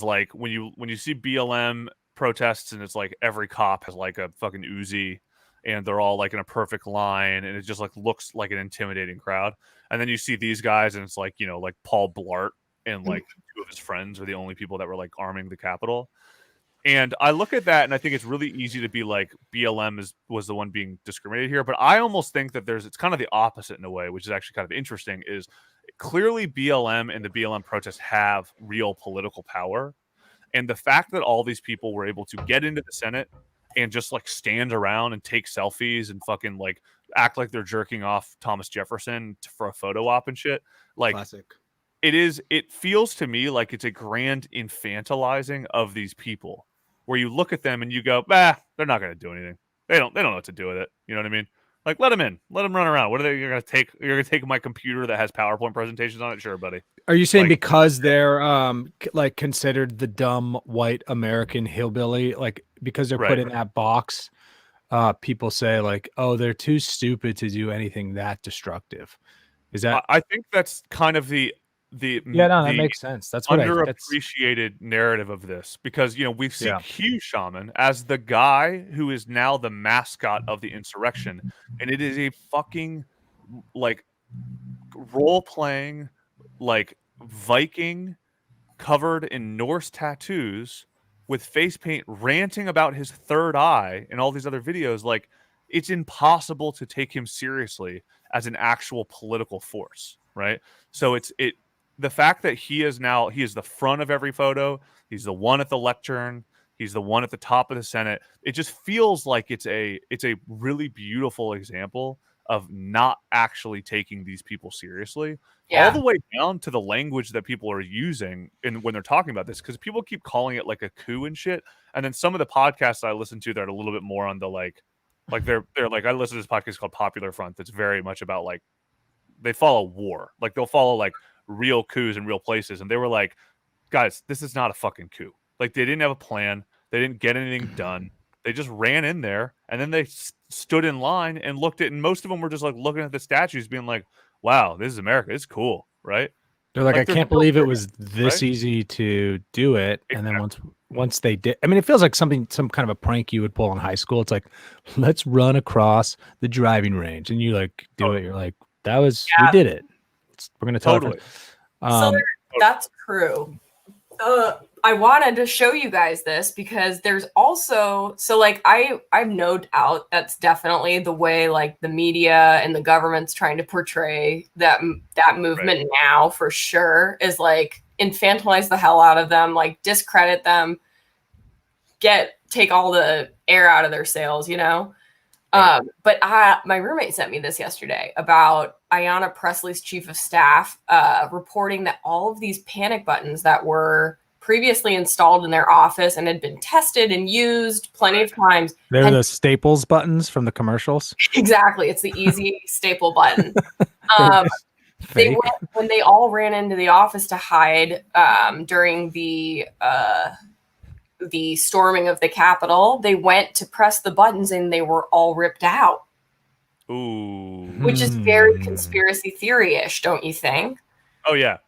like when you see BLM protests and it's like every cop has like a fucking Uzi and they're all like in a perfect line and it just like looks like an intimidating crowd. And then you see these guys and it's like, you know, like Paul Blart and like two of his friends are the only people that were like arming the Capitol. And I look at that and I think it's really easy to be like BLM was the one being discriminated here. But I almost think that it's kind of the opposite in a way, which is actually kind of interesting, is clearly BLM and the BLM protests have real political power. And the fact that all these people were able to get into the Senate and just like stand around and take selfies and fucking like act like they're jerking off Thomas Jefferson for a photo op and shit. Like Classic. it feels to me like it's a grand infantilizing of these people where you look at them and you go, they're not going to do anything. They don't know what to do with it. You know what I mean? Like, let them in, let them run around. What are they going to take? You're going to take my computer that has PowerPoint presentations on it? Sure, buddy. Are you saying Like- because they're like considered the dumb white American hillbilly, like because they're Right. put in that box, people say like, oh, they're too stupid to do anything that destructive? Is that? I think that's kind of the Yeah, no, that makes sense. That's what underappreciated narrative of this because you know we see Q Shaman as the guy who is now the mascot of the insurrection, and it is a fucking like role playing like Viking covered in Norse tattoos with face paint ranting about his third eye and all these other videos. Like it's impossible to take him seriously as an actual political force, right? So the fact that he is the front of every photo, he's the one at the lectern, he's the one at the top of the Senate. It just feels like it's a really beautiful example of not actually taking these people seriously, all the way down to the language that people are using when they're talking about this, because people keep calling it like a coup and shit. And then some of the podcasts I listen to that are a little bit more on the like they're like, I listen to this podcast called Popular Front that's very much about like they follow war, like they'll follow like real coups in real places, and they were like guys, this is not a fucking coup. Like, they didn't have a plan. They didn't get anything done. They just ran in there, and then they stood in line and looked at, and most of them were just like looking at the statues, being like, "Wow, this is America. It's cool, right?" They're like, I they're can't still believe it doing was this right? easy to do it. And then Exactly. once they did, I mean, it feels like some kind of a prank you would pull in high school. It's like, let's run across the driving range, and you like do it. You're like, we Yeah. did it. We're gonna tell our Totally. friends. So that's true. I wanted to show you guys this because there's also, so like I've no doubt that's definitely the way like the media and the government's trying to portray that movement now, for sure, is like infantilize the hell out of them, like discredit them, take all the air out of their sails, you know. But my roommate sent me this yesterday about Ayanna Pressley's chief of staff reporting that all of these panic buttons that were previously installed in their office and had been tested and used plenty of times. They're the Staples buttons from the commercials. Exactly. It's the easy staple button. When they all ran into the office to hide during the storming of the Capitol, they went to press the buttons and they were all ripped out. Ooh. Which is very conspiracy theory-ish, don't you think? Oh, yeah.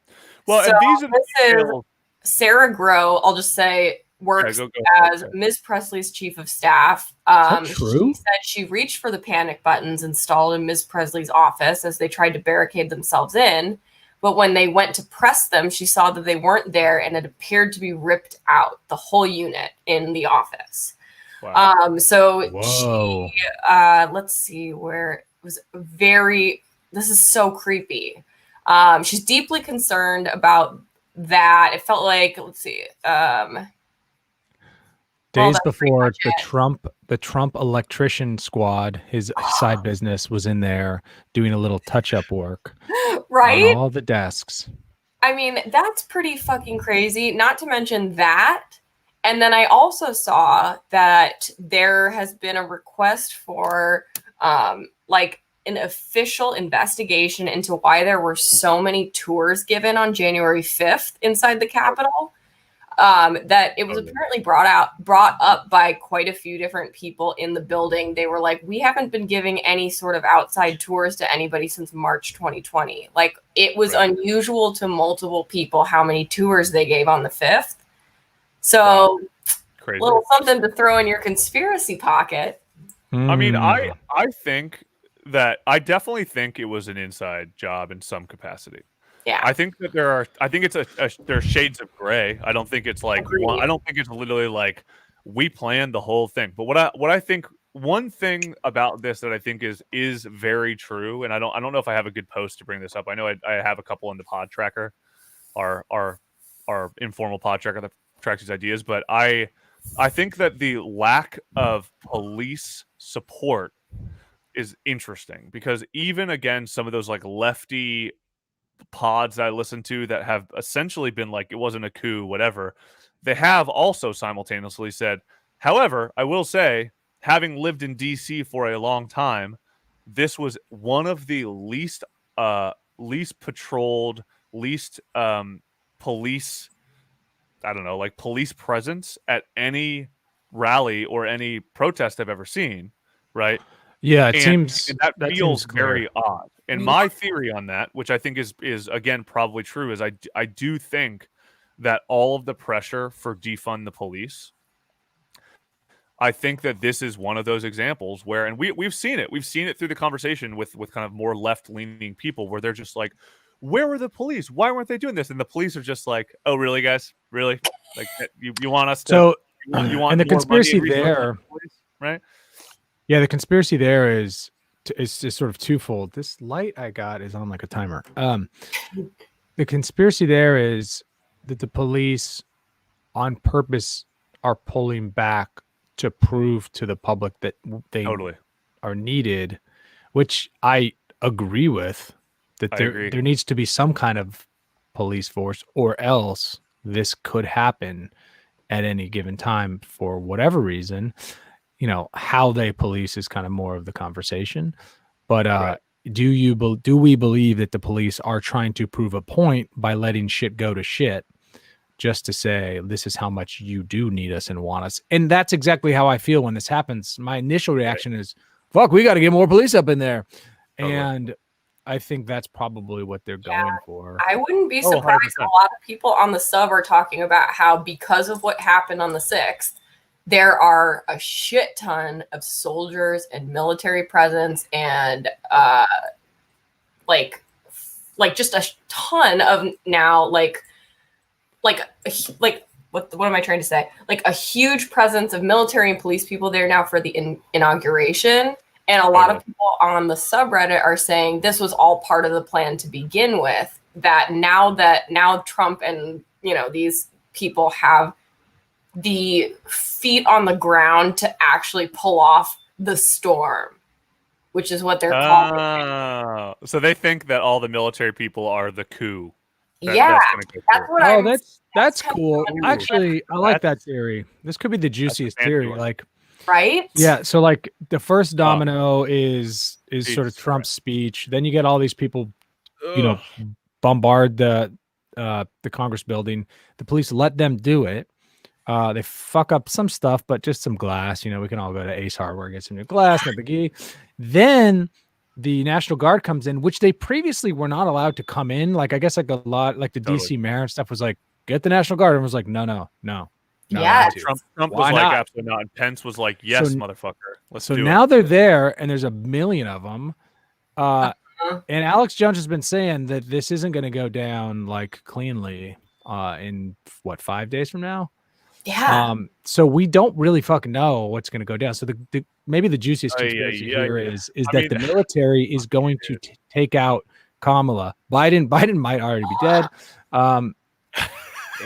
Well, so and these are the details. Sarah Grow, I'll just say, works as Ms. Presley's chief of staff. True? She said she reached for the panic buttons installed in Ms. Presley's office as they tried to barricade themselves in. But when they went to press them, she saw that they weren't there and it appeared to be ripped out, the whole unit in the office. Wow. She, let's see where it was this is so creepy. She's deeply concerned about that. It felt like, let's see, days before the Trump electrician squad, his side business, was in there doing a little touch-up work right on all the desks. I mean, that's pretty fucking crazy. Not to mention that. And then I also saw that there has been a request for like an official investigation into why there were so many tours given on January 5th inside the Capitol. That it was apparently brought up by quite a few different people in the building. They were like, we haven't been giving any sort of outside tours to anybody since March 2020. Like, it was unusual to multiple people how many tours they gave on the 5th. So, Crazy. Little something to throw in your conspiracy pocket. I mean, I definitely think it was an inside job in some capacity. Yeah, I think that there's shades of gray. I don't think it's like I don't think it's literally like we planned the whole thing. But what I think, one thing about this that I think is very true, and I don't know if I have a good post to bring this up. I know I have a couple in the pod tracker, our informal pod tracker that tracks these ideas, but I think that the lack of police support is interesting because even again, some of those like lefty pods that I listen to that have essentially been like, it wasn't a coup, whatever, they have also simultaneously said, however, I will say, having lived in DC for a long time, this was one of the least patrolled, least police, I don't know, like police presence at any rally or any protest I've ever seen, right? Yeah, it and seems that feels very odd. And my theory on that, which I think is again probably true, is I do think that all of the pressure for defund the police, I think that this is one of those examples where, and we've seen it through the conversation with kind of more left leaning people, where they're just like, where were the police? Why weren't they doing this? And the police are just like, oh, really, guys, really? Like you want us to? So you want and the more conspiracy money and there, police, right? Yeah, the conspiracy there is sort of twofold. This light I got is on like a timer. The conspiracy there is that the police on purpose are pulling back to prove to the public that they are needed, which I agree with, that there needs to be some kind of police force, or else this could happen at any given time for whatever reason. You know, how they police is kind of more of the conversation, but do we believe that the police are trying to prove a point by letting shit go to shit just to say this is how much you do need us and want us. And that's exactly how I feel when this happens. My initial reaction is, fuck, we got to get more police up in there. Totally. And I think that's probably what they're going for. I wouldn't be surprised. 100%. A lot of people on the sub are talking about how because of what happened on the 6th, there are a shit ton of soldiers and military presence and like just a ton of now like what am I trying to say? Like a huge presence of military and police people there now for the inauguration. And a lot of people on the subreddit are saying this was all part of the plan to begin with, that now Trump and, these people have the feet on the ground to actually pull off the storm, which is what they're calling it. So they think that all the military people are the coup. That's what that's cool. Actually, I like that theory. This could be the juiciest theory. Right? Yeah. So like the first domino is sort of Trump's speech. Then you get all these people, bombard the Congress building. The police let them do it. They fuck up some stuff, but just some glass. We can all go to Ace Hardware, get some new glass, no biggie. Then the National Guard comes in, which they previously were not allowed to come in. Like, I guess like a lot, like the DC mayor and stuff was like, get the National Guard. And was like, no. Yeah. Trump was like, absolutely not. And Pence was like, yes, motherfucker. Let's do it. So now they're there and there's a million of them. And Alex Jones has been saying that this isn't going to go down like cleanly in 5 days from now? Yeah. So we don't really fucking know what's going to go down. So the maybe the juiciest conspiracy here is that the military is going to take out Kamala. Biden might already be dead.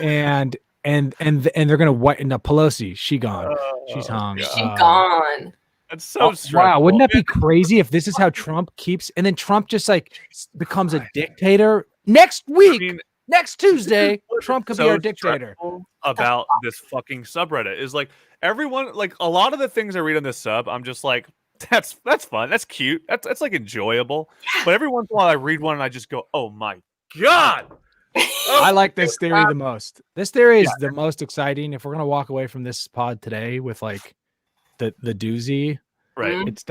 And they're going to whiten up Pelosi. She gone. She's hung. She gone. That's so wow. Wouldn't that be crazy if this is how Trump keeps, and then Trump just like becomes a dictator next week? Next Tuesday, Trump could be our dictator. About this fucking subreddit is like everyone, like a lot of the things I read on this sub, I'm just like, that's fun, that's cute, that's like enjoyable. But every once in a while I read one and I just go, oh my god. I like this theory the most. This theory is the most exciting. If we're gonna walk away from this pod today with like the doozy, right? It's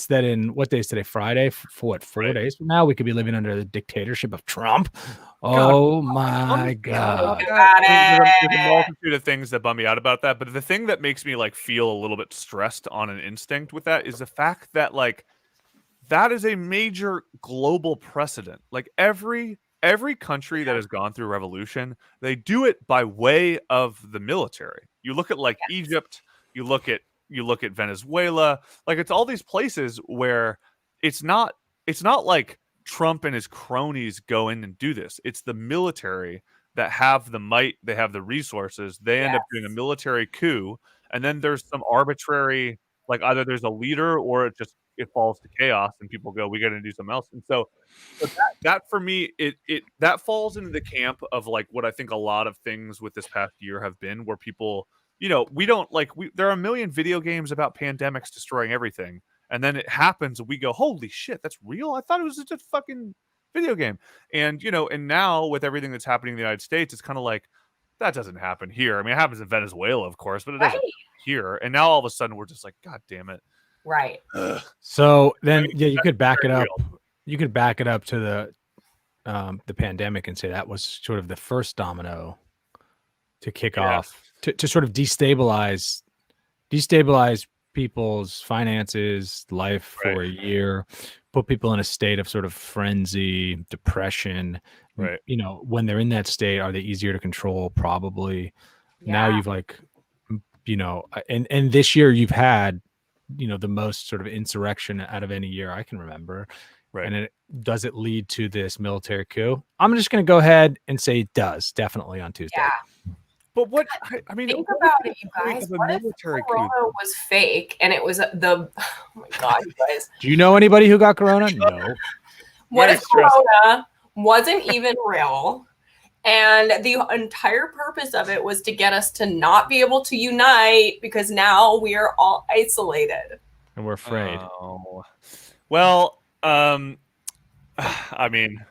that in what day is today? Friday. For what, 4 days from now, we could be living under the dictatorship of Trump. Oh my god! There's a multitude of things that bum me out about that, but the thing that makes me like feel a little bit stressed on an instinct with that is the fact that like that is a major global precedent. Like every country that has gone through revolution, they do it by way of the military. You look at like Egypt, you look at Venezuela, like it's all these places where it's not like Trump and his cronies go in and do this. It's the military that have the might, they have the resources, they end up doing a military coup, and then there's some arbitrary, like either there's a leader or it falls to chaos and people go, we got to do something else. And so that for me, it that falls into the camp of like what I think a lot of things with this past year have been, where people, we don't like, there are a million video games about pandemics destroying everything. And then it happens and we go, holy shit, that's real? I thought it was just a fucking video game. And, and now with everything that's happening in the United States, it's kind of like, that doesn't happen here. I mean, it happens in Venezuela, of course, but it doesn't here. And now all of a sudden we're just like, God damn it. Right. So then, you could back it up. You could back it up to the pandemic and say that was sort of the first domino to kick off, to sort of destabilize people's finances, life for a year, put people in a state of sort of frenzy, depression. Right. When they're in that state, are they easier to control? Probably. Now you've like, and this year you've had, the most sort of insurrection out of any year I can remember. Right. And does it lead to this military coup? I'm just going to go ahead and say it does, definitely on Tuesday. Yeah. But what I mean, think about it, you guys. What if Corona was fake and it was oh my god, you guys. Do you know anybody who got Corona? No. What if Corona wasn't even real? And the entire purpose of it was to get us to not be able to unite because now we are all isolated. And we're afraid. Well, I mean,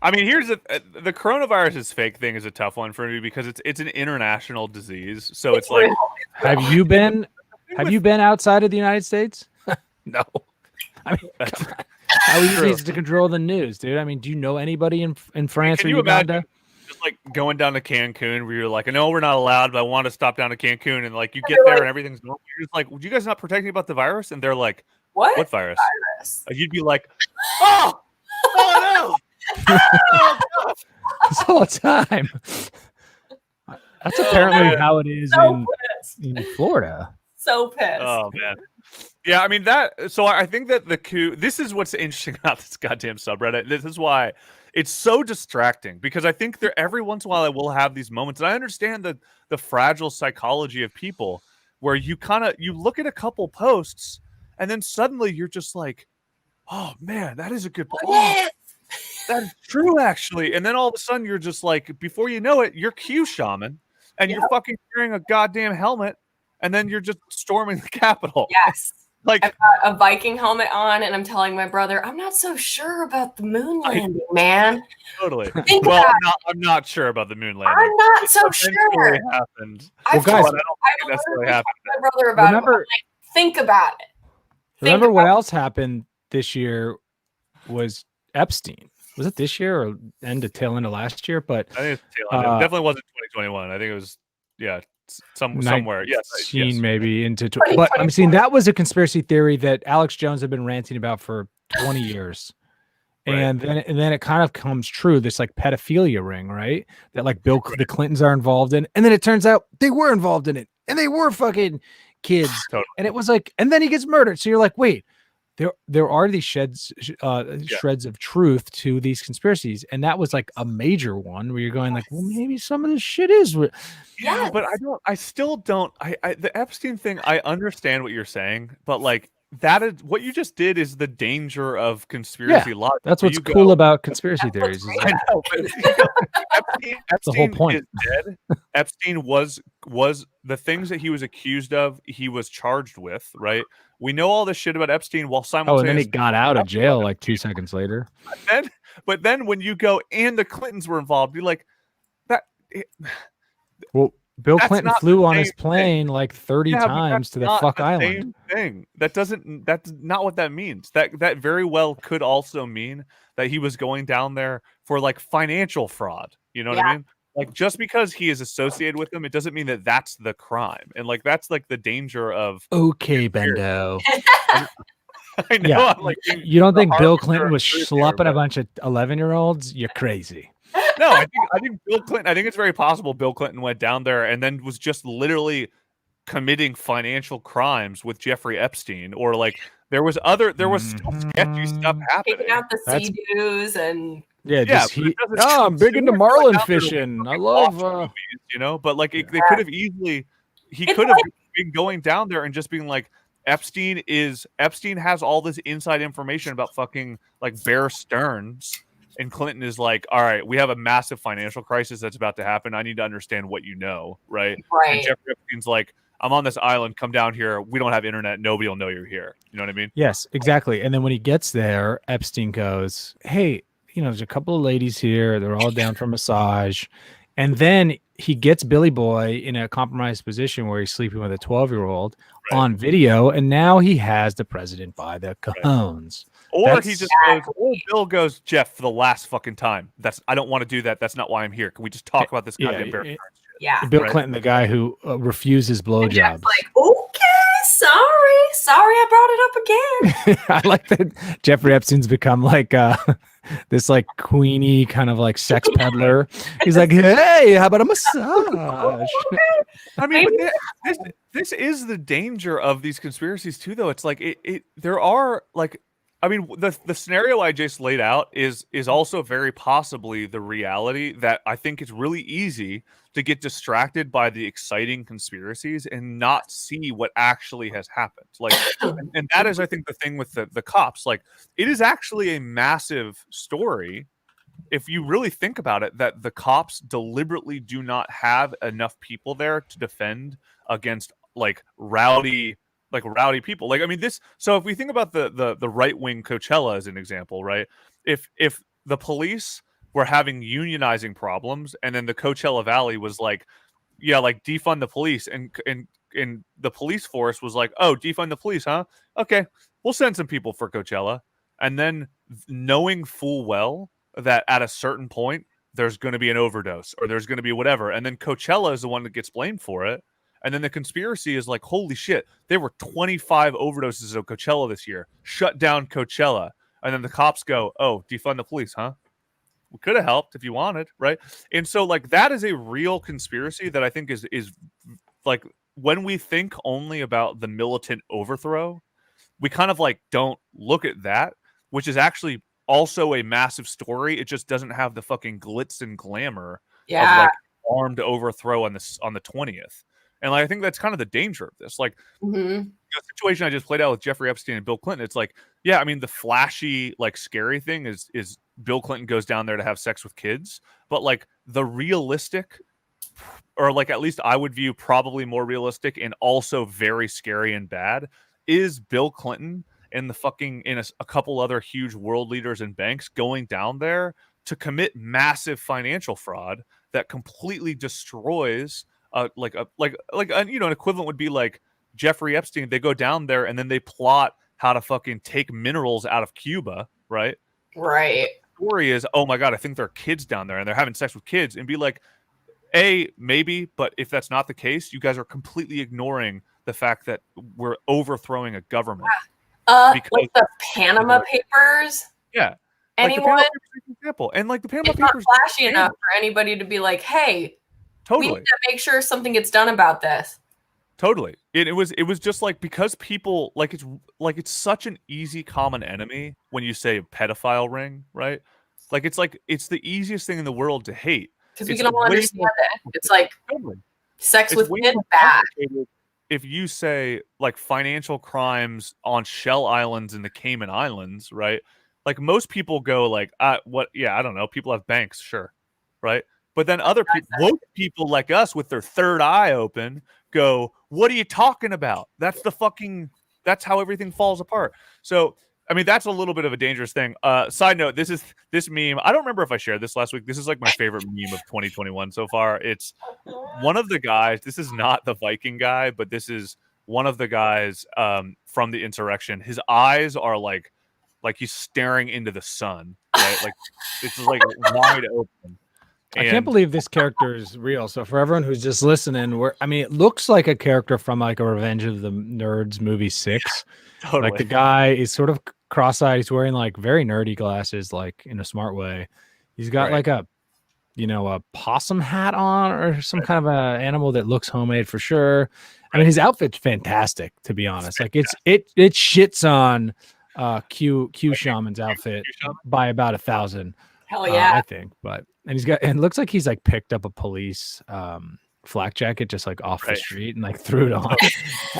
I mean, here's the coronavirus is fake thing is a tough one for me because it's an international disease. So it's like, real. Have you been outside of the United States? No. I mean, come on. How easy is it to control the news, dude? I mean, do you know anybody in France can or you Uganda? imagine just like going down to Cancun where you're like, I know we're not allowed, but I want to stop down to Cancun, and like you get there and everything's normal. You're just like, would you guys not protect me about the virus? And they're like, What virus? virus? You'd be like, oh no. This whole time. That's apparently how it is So pissed. in Florida. So pissed. Oh man. Yeah, I mean that. So I think that the coup. This is what's interesting about this goddamn subreddit. This is why it's so distracting because I think there every once in a while I will have these moments, and I understand the fragile psychology of people where you look at a couple posts, and then suddenly you're just like, oh man, that is a good. Oh, that's true actually, and then all of a sudden you're just like, before you know it, you're Q shaman, and you're fucking wearing a goddamn helmet, and then you're just storming the Capitol. Yes. Like I've got a Viking helmet on, and I'm telling my brother, I'm not so sure about the moon landing, man. Totally. Think Well, about I'm not sure about the moon landing. I'm not so Potentially sure. happened. Well, I've guys, told- I don't I've think that's really literally happened. talked to my brother about it. I'm like, think about it. Remember what else happened this year was Epstein. Was it this year or tail end of last year? But I think it's tail end. It definitely wasn't 2021. I think it was somewhere. Yes, maybe into. But I'm saying that was a conspiracy theory that Alex Jones had been ranting about for 20 years. Right. And then it kind of comes true, this like pedophilia ring, right? That like the Clintons are involved in. And then it turns out they were involved in it. And they were fucking kids. Totally. And it was like, and then he gets murdered. So you're like, wait, there are these shreds of truth to these conspiracies. And that was like a major one where you're going like, well, maybe some of this shit is. Yeah, but I still don't. The Epstein thing, I understand what you're saying, but like, that is what you just did is the danger of conspiracy logic. That's what's cool about conspiracy theories. I know, but Epstein the whole point. is dead. Epstein was the things that he was accused of, he was charged with, right? We know all this shit about Epstein while simultaneously. And then he got out of jail like 2 seconds later. But then when you go and the Clintons were involved, you're like, that. Well, Bill Clinton flew on his plane thing. like 30 times to the fuck island. Same thing. That's not what that means. That very well could also mean that he was going down there for like financial fraud. You know what I mean? Like, just because he is associated with them, it doesn't mean that that's the crime. And like, that's like the danger of. Okay, Bendo. I know. Yeah. Like, you don't think Bill Clinton was schlepping a bunch of 11-year-olds? You're crazy. No, I think Bill Clinton. I think it's very possible Bill Clinton went down there and then was just literally committing financial crimes with Jeffrey Epstein, or like there was still sketchy stuff happening. Taking out the sea-doos and. I'm big into marlin fishing. I love movies, but like they could have easily. He could have been going down there and just being like, Epstein has all this inside information about fucking like Bear Stearns. And Clinton is like, all right, we have a massive financial crisis that's about to happen. I need to understand what you know, right? And Jeffrey Epstein's like, I'm on this island. Come down here. We don't have internet. Nobody will know you're here. You know what I mean? Yes, exactly. And then when he gets there, Epstein goes, hey, there's a couple of ladies here. They're all down for massage. And then he gets Billy Boy in a compromised position where he's sleeping with a 12-year-old on video. And now he has the president by the cojones. Or he just goes, Bill goes, Jeff, for the last fucking time. I don't want to do that. That's not why I'm here. Can we just talk about this goddamn Bear Stearns shit? Yeah. Bill Clinton, the guy who refuses blowjobs. Like, okay, sorry, I brought it up again. I like that Jeffrey Epstein's become like this like queenie kind of like sex peddler. He's like, hey, how about a massage? I mean, this is the danger of these conspiracies too, though. It's like there are like. I mean, the scenario I just laid out is also very possibly the reality that I think it's really easy to get distracted by the exciting conspiracies and not see what actually has happened. Like, and that is, I think, the thing with the cops. Like, it is actually a massive story, if you really think about it, that the cops deliberately do not have enough people there to defend against rowdy people. Like, I mean, so if we think about the right-wing Coachella as an example, right? If the police were having unionizing problems, and then the Coachella Valley was like, yeah, like defund the police, and the police force was like, oh, defund the police, huh? Okay, we'll send some people for Coachella, and then knowing full well that at a certain point there's going to be an overdose or there's going to be whatever, and then Coachella is the one that gets blamed for it, and then the conspiracy is like, holy shit, there were 25 overdoses of Coachella this year, shut down Coachella, and then the cops go, oh, defund the police, huh? We could have helped if you wanted, right? And so like that is a real conspiracy that I think is like, when we think only about the militant overthrow, we kind of like don't look at that, which is actually also a massive story. It just doesn't have the fucking glitz and glamour of like armed overthrow on the 20th. And like, I think that's kind of the danger of this. Like the situation I just played out with Jeffrey Epstein and Bill Clinton, it's like, yeah, I mean, the flashy, like scary thing is Bill Clinton goes down there to have sex with kids, but like the realistic, or like at least I would view probably more realistic and also very scary and bad, is Bill Clinton and the fucking a couple other huge world leaders and banks going down there to commit massive financial fraud that completely destroys an equivalent would be like Jeffrey Epstein. They go down there and then they plot how to fucking take minerals out of Cuba, right? Right. The story is, oh my God, I think there are kids down there and they're having sex with kids, and be like, maybe, but if that's not the case, you guys are completely ignoring the fact that we're overthrowing a government. Like the Panama Papers. Yeah. Anyone? Like example. And like the Panama it's Papers, not flashy enough for anybody to be like, hey, totally, we need to make sure something gets done about this. Totally. It was just like, because people like, it's such an easy common enemy when you say pedophile ring, right? Like it's the easiest thing in the world to hate. Because we can all understand it. It's like sex with kids bad. If you say like financial crimes on shell islands in the Cayman Islands, right? Like most people go like, what? Yeah, I don't know. People have banks, sure, right? But then other people, woke people like us with their third eye open, go, what are you talking about? That's how everything falls apart. So, I mean, that's a little bit of a dangerous thing. Side note, this meme, I don't remember if I shared this last week. This is like my favorite meme of 2021 so far. It's one of the guys, this is not the Viking guy, but this is one of the guys from the insurrection. His eyes are like he's staring into the sun, right? Like it's like wide open. I can't believe this character is real. So for everyone who's just listening, it looks like a character from like a Revenge of the Nerds movie 6. Yeah, totally. Like the guy is sort of cross-eyed. He's wearing like very nerdy glasses, like in a smart way. He's got like a possum hat on or some kind of a animal that looks homemade for sure. I mean, his outfit's fantastic, to be honest. Like it shits on Q Shaman's outfit by about 1,000. Hell yeah, I think. But and it looks like he's like picked up a police flak jacket just like off the street and like threw it on.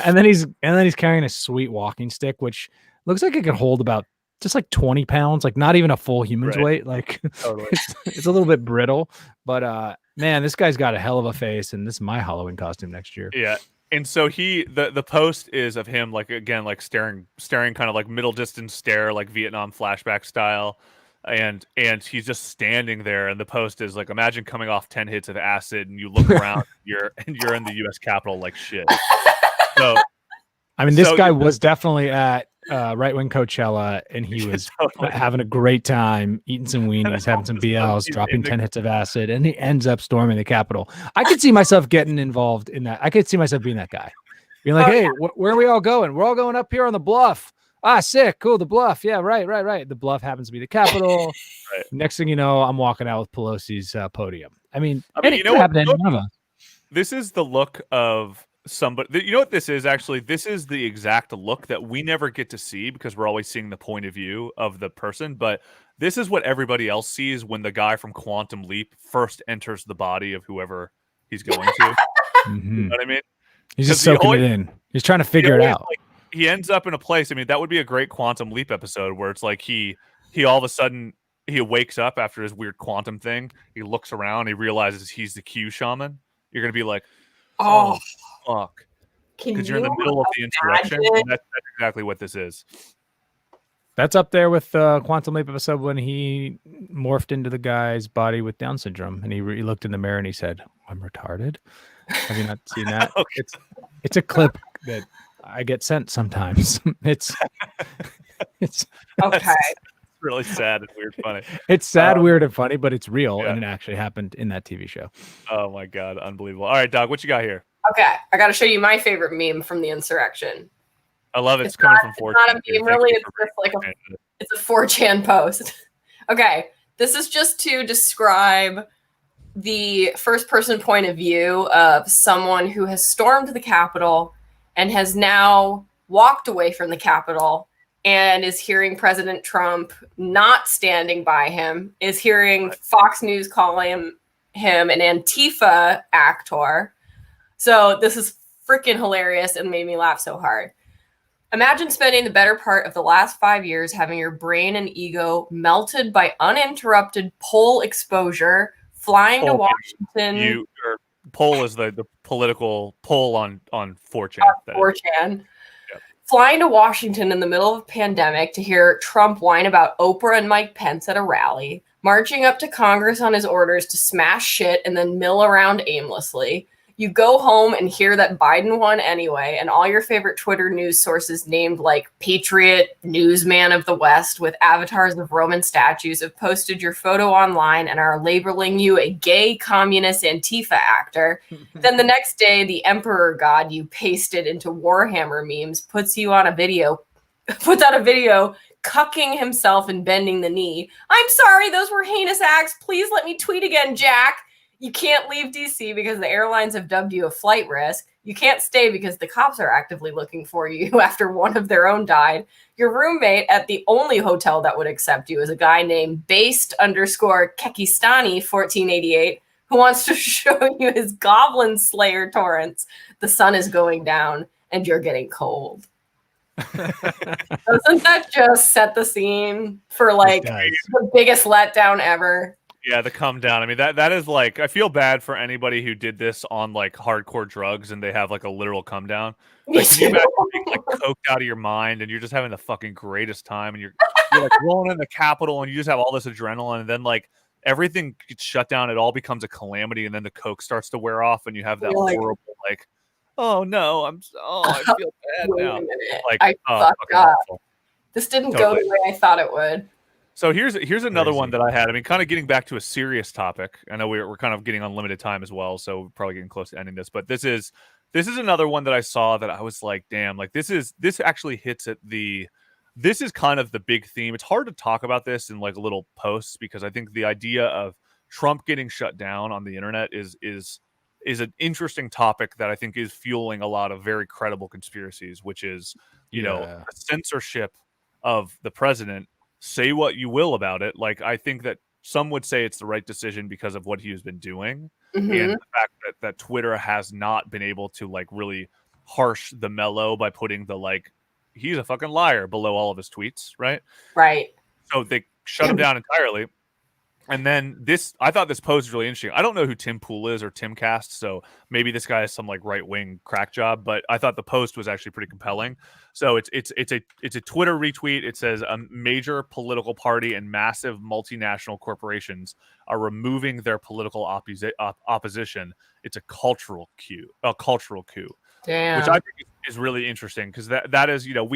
and then he's carrying a sweet walking stick, which looks like it could hold about just like 20 pounds, like not even a full human's weight. Like totally. it's a little bit brittle, but man, this guy's got a hell of a face, and this is my Halloween costume next year. Yeah. And so the post is of him like, again, like staring kind of like middle distance stare, like Vietnam flashback style. And he's just standing there, and the post is like, imagine coming off 10 hits of acid and you look around, you're in the US Capitol like shit. So I mean, this guy was definitely at right wing Coachella, and he was having a great time, eating some weenies, having some BLs, dropping 10 hits of acid, and he ends up storming the Capitol. I could see myself getting involved in that. I could see myself being that guy, being like, hey, where are we all going? We're all going up here on the bluff. Ah, sick, cool, the bluff. Yeah, right. The bluff happens to be the Capitol. Right. Next thing you know, I'm walking out with Pelosi's podium. I mean, it could happen to any one of us. This is the look of somebody. You know what this is? Actually, this is the exact look that we never get to see because we're always seeing the point of view of the person. But this is what everybody else sees when the guy from Quantum Leap first enters the body of whoever he's going to. You know what I mean? He's just soaking it in. He's trying to figure it out. Like, he ends up in a place. I mean, that would be a great Quantum Leap episode where it's like he all of a sudden he wakes up after his weird quantum thing. He looks around. He realizes he's the Q shaman. You're gonna be like, oh fuck, because you're in the middle of the insurrection. And that's exactly what this is. That's up there with Quantum Leap episode when he morphed into the guy's body with Down syndrome, and he looked in the mirror and he said, "I'm retarded." Have you not seen that? Okay. It's a clip that I get sent sometimes. it's Okay. That's really sad and weird funny. it's sad, weird, and funny, but it's real, yeah. and it actually happened in that TV show. Oh my god, unbelievable. All right, Doc, what you got here? Okay. I got to show you my favorite meme from the insurrection. I love it. It's coming from 4chan. It's not a meme, really. It's just like it's a 4chan post. Okay. This is just to describe the first person point of view of someone who has stormed the Capitol and has now walked away from the Capitol and is hearing President Trump not standing by him, is hearing Fox News calling him an Antifa actor. So this is freaking hilarious and made me laugh so hard. Imagine spending the better part of the last 5 years having your brain and ego melted by uninterrupted poll exposure, flying to Washington. Poll is the political poll on 4chan. 4chan. Flying to Washington in the middle of a pandemic to hear Trump whine about Oprah and Mike Pence at a rally, marching up to Congress on his orders to smash shit and then mill around aimlessly. You go home and hear that Biden won anyway, and all your favorite Twitter news sources named like Patriot, Newsman of the West with avatars of Roman statues have posted your photo online and are labeling you a gay communist Antifa actor. Then the next day, the Emperor God you pasted into Warhammer memes puts out a video cucking himself and bending the knee. I'm sorry, those were heinous acts. Please let me tweet again, Jack. You can't leave DC because the airlines have dubbed you a flight risk. You can't stay because the cops are actively looking for you after one of their own died. Your roommate at the only hotel that would accept you is a guy named Based_Kekistani 1488 who wants to show you his Goblin Slayer torrents. The sun is going down and you're getting cold. Doesn't that just set the scene for like the biggest letdown ever? Yeah, the come down. I mean, that is like, I feel bad for anybody who did this on like hardcore drugs and they have like a literal come down. Like, can you imagine being like coked out of your mind and you're just having the fucking greatest time and you're like rolling in the Capitol and you just have all this adrenaline and then like everything gets shut down. It all becomes a calamity and then the coke starts to wear off and you have that horrible like, oh no, I feel bad now. Like, I fucked up. Awful. This didn't go the way I thought it would. So here's another one that I had. I mean, kind of getting back to a serious topic. I know we're kind of getting on limited time as well, so we're probably getting close to ending this. But this is another one that I saw that I was like, damn, like this actually hits at this is kind of the big theme. It's hard to talk about this in like little posts because I think the idea of Trump getting shut down on the internet is an interesting topic that I think is fueling a lot of very credible conspiracies, which is, you know, the censorship of the president. Say what you will about it. Like, I think that some would say it's the right decision because of what he has been doing. And the fact that Twitter has not been able to like really harsh the mellow by putting the like, he's a fucking liar below all of his tweets. Right. So they shut him down entirely. And then I thought this post was really interesting. I don't know who Tim Pool is or Timcast, so maybe this guy has some like right wing crack job. But I thought the post was actually pretty compelling. So it's a Twitter retweet. It says a major political party and massive multinational corporations are removing their political opposition. It's a cultural coup. Damn. Which I think is really interesting because that is, you know,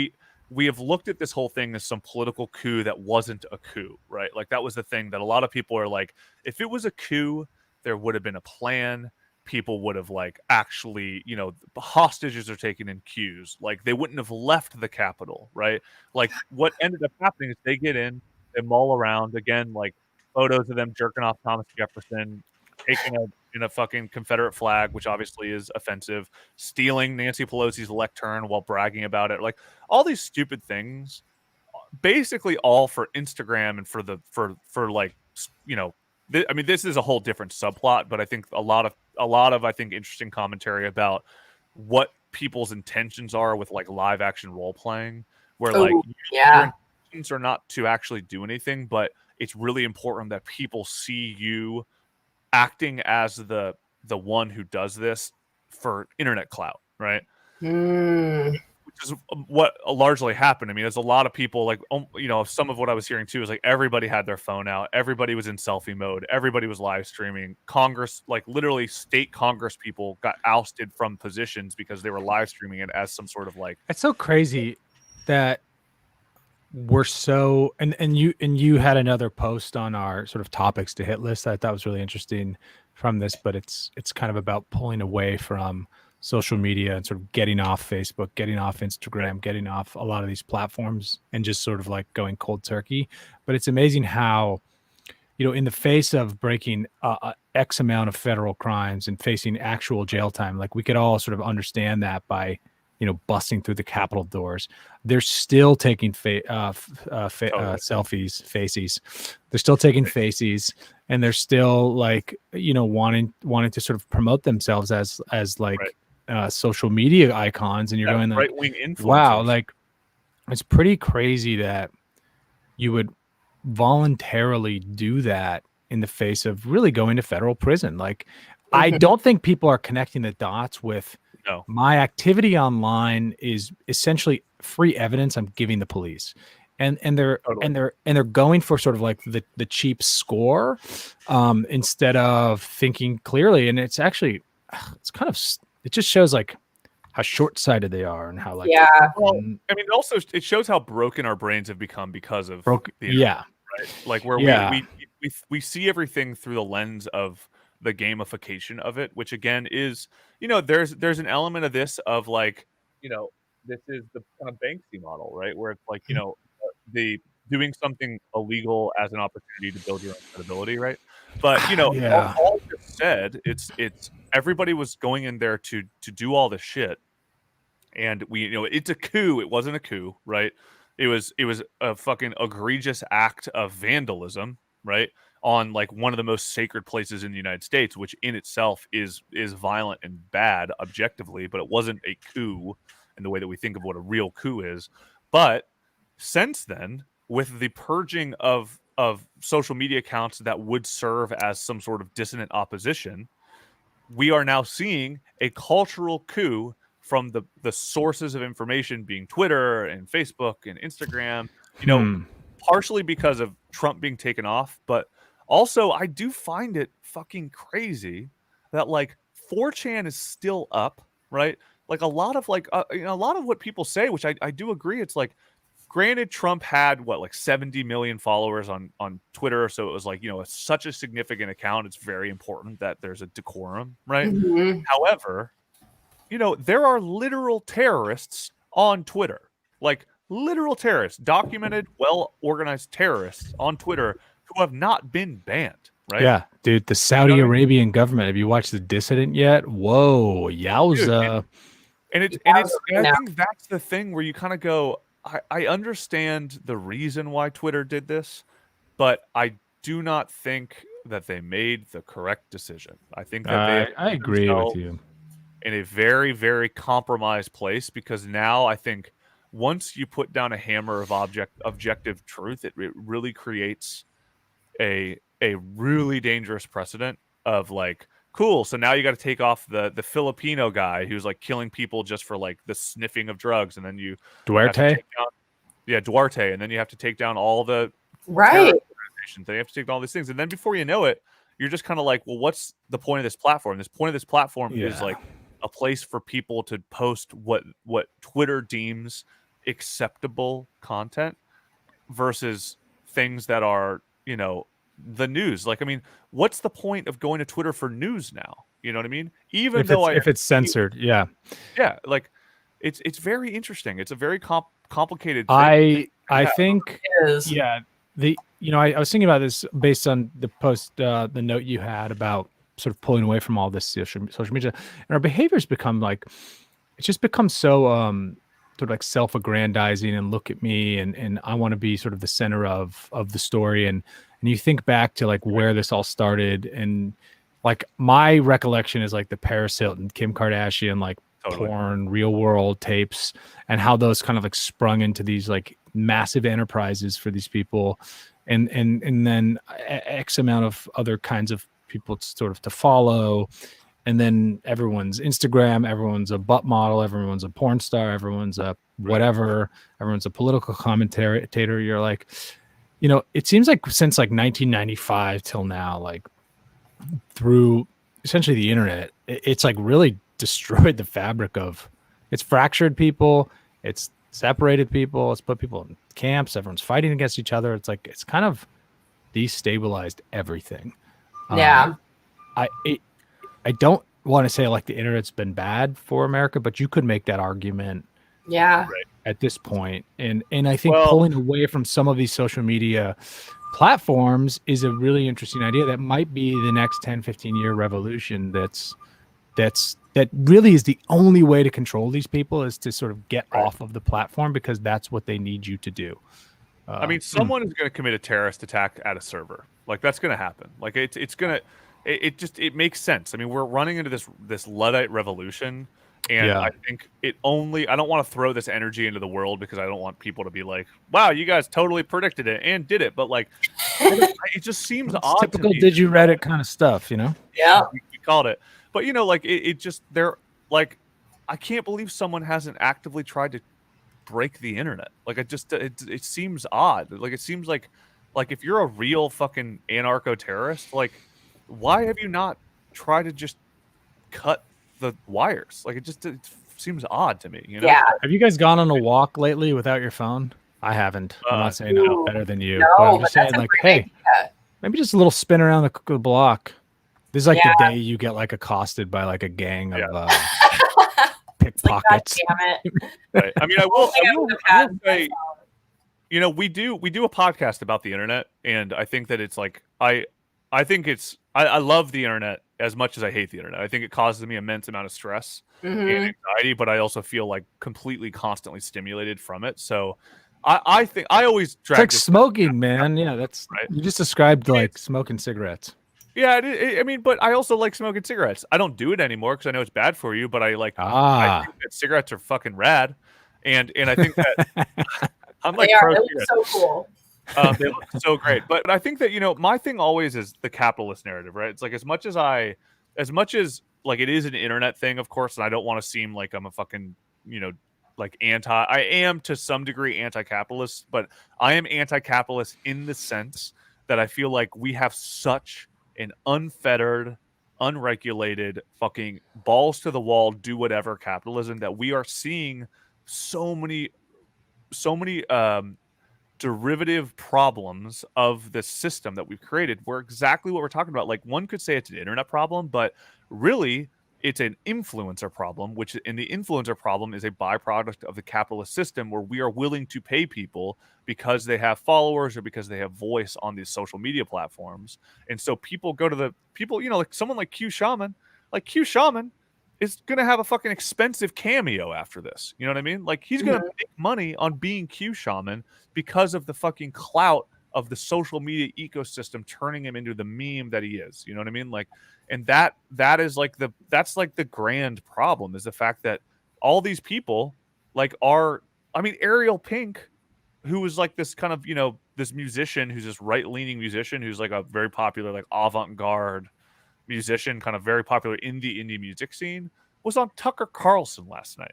we have looked at this whole thing as some political coup that wasn't a coup, right? Like that was the thing that a lot of people are like, if it was a coup, there would have been a plan. People would have like actually, you know, hostages are taken in queues. Like they wouldn't have left the Capitol, right? Like what ended up happening is they get in, they mull around again, like photos of them jerking off Thomas Jefferson, taking a fucking Confederate flag, which obviously is offensive, stealing Nancy Pelosi's lectern while bragging about it, like all these stupid things, basically all for Instagram and for like, you know, I mean, this is a whole different subplot, but I think a lot of I think interesting commentary about what people's intentions are with like live action role playing, where like your intentions are not to actually do anything, but it's really important that people see you acting as the one who does this for internet clout, right? Which is what largely happened. I mean, there's a lot of people like, some of what I was hearing too is like everybody had their phone out, everybody was in selfie mode, everybody was live streaming. Congress, like literally state Congress people got ousted from positions because they were live streaming it as some sort of like. It's so crazy that we're so and you had another post on our sort of topics to hit list that I thought was really interesting from this, but it's kind of about pulling away from social media and sort of getting off Facebook, getting off Instagram, getting off a lot of these platforms and just sort of like going cold turkey. But it's amazing how, in the face of breaking X amount of federal crimes and facing actual jail time, like we could all sort of understand that by, busting through the Capitol doors. They're still taking selfies, faces. They're still taking faces, and they're still like, wanting to sort of promote themselves as like social media icons. And you're going like, right-wing influencers. Wow, like it's pretty crazy that you would voluntarily do that in the face of really going to federal prison. Like, I don't think people are connecting the dots with my activity online is essentially free evidence I'm giving the police. And they're going for sort of like the cheap score instead of thinking clearly. And it's actually, it just shows like how short-sighted they are and how like, well, I mean, also it shows how broken our brains have become because of the internet, right? Like where we see everything through the lens of the gamification of it, which again is, there's an element of this of like, this is the kind of Banksy model, right? Where it's like, the doing something illegal as an opportunity to build your own credibility, right? But all just said, it's everybody was going in there to do all this shit, and it's a coup. It wasn't a coup, right? It was a fucking egregious act of vandalism, right? On like one of the most sacred places in the United States, which in itself is violent and bad objectively, but it wasn't a coup in the way that we think of what a real coup is. But since then, with the purging of social media accounts that would serve as some sort of dissident opposition, we are now seeing a cultural coup from the sources of information being Twitter and Facebook and Instagram, partially because of Trump being taken off, but also I do find it fucking crazy that like 4chan is still up, right? Like a lot of what people say, which I do agree. It's like, granted, Trump had like 70 million followers on Twitter, so it was like, such a significant account. It's very important that there's a decorum, right? Mm-hmm. However, there are literal terrorists on Twitter, like literal terrorists, documented, well-organized terrorists on Twitter who have not been banned, right? Yeah, dude, the Saudi Arabian government. Have you watched The Dissident yet? Whoa, yowza. Dude, and I think that's the thing where you kind of go, I understand the reason why Twitter did this, but I do not think that they made the correct decision. I think that I agree with you. In a very, very compromised place, because now I think once you put down a hammer of objective truth, it really creates a really dangerous precedent of like, cool, so now you got to take off the Filipino guy who's like killing people just for like the sniffing of drugs, and then you Duarte, Duarte, and then you have to take down all the organizations. Then you have to take down all these things, and then before you know it, you're just kind of like, well, what's the point of this platform? This point of this platform is like a place for people to post what Twitter deems acceptable content versus things that are, the news. Like, I mean, what's the point of going to Twitter for news now? You know what I mean? Even if it's censored, like it's very interesting. It's a very complicated thing. I think I was thinking about this based on the post, the note you had about sort of pulling away from all this social media, and our behaviors become like, it's just become so sort of like self-aggrandizing and look at me and I want to be sort of the center of the story, and you think back to like where this all started, and like my recollection is like the Paris Hilton, Kim Kardashian, like porn, real world tapes, and how those kind of like sprung into these like massive enterprises for these people, and then X amount of other kinds of people sort of to follow. and then everyone's Instagram, everyone's a butt model, everyone's a porn star, everyone's a whatever, everyone's a political commentator. You're like, it seems like since like 1995 till now, like through essentially the internet, it's like really destroyed the fabric of, it's fractured people, it's separated people, it's put people in camps, everyone's fighting against each other. It's like, it's kind of destabilized everything. Yeah. I don't want to say like the internet's been bad for America, but you could make that argument. Yeah. At this point. And I think pulling away from some of these social media platforms is a really interesting idea that might be the next 10, 15-year revolution. That really is the only way to control these people, is to sort of get off of the platform, because that's what they need you to do. I mean, someone is going to commit a terrorist attack at a server. Like, that's going to happen. Like, it makes sense. I mean, we're running into this Luddite revolution, and I think I don't want to throw this energy into the world, because I don't want people to be like, wow, you guys totally predicted it and did it. But like, it just seems odd. Typical to me. Did you Reddit kind of stuff, Yeah. We called it. But, like, they're like, I can't believe someone hasn't actively tried to break the internet. Like, it seems odd. Like, it seems like if you're a real fucking anarcho terrorist, like, why have you not tried to just cut the wires? Like, it seems odd to me. Yeah. Have you guys gone on a walk lately without your phone? I haven't. I'm not saying I'm better than you. No, but I'm just saying, like, hey, maybe just a little spin around the block. This is like the day you get like accosted by like a gang of pickpockets. God damn it. Right. I mean, I will say, we do a podcast about the internet, and I think that it's like, I love the internet as much as I hate the internet. I think it causes me immense amount of stress and anxiety, but I also feel like completely constantly stimulated from it. So I think I always drag it's like smoking, man. Yeah, that's right. You just described like smoking cigarettes. Yeah, I mean, but I also like smoking cigarettes. I don't do it anymore because I know it's bad for you, but I think that cigarettes are fucking rad, and I think that I'm like, they look so cool. They look so great. But I think that, my thing always is the capitalist narrative, right? It's like, as much as like it is an internet thing, of course, and I don't want to seem like I'm a fucking, like I am to some degree anti-capitalist, but I am anti-capitalist in the sense that I feel like we have such an unfettered, unregulated, fucking balls to the wall, do whatever capitalism, that we are seeing so many derivative problems of the system that we've created, where exactly what we're talking about. Like, one could say it's an internet problem, but really it's an influencer problem, which in the influencer problem is a byproduct of the capitalist system, where we are willing to pay people because they have followers or because they have voice on these social media platforms. And so people go to the people, like someone like Q Shaman is going to have a fucking expensive cameo after this. You know what I mean? Like, he's going to make money on being Q Shaman because of the fucking clout of the social media ecosystem turning him into the meme that he is. You know what I mean? Like, and that is like that's like the grand problem, is the fact that all these people Ariel Pink, who was like this kind of, this musician who's this right-leaning musician who's like a very popular, like avant-garde musician, kind of very popular in the indie music scene, was on Tucker Carlson last night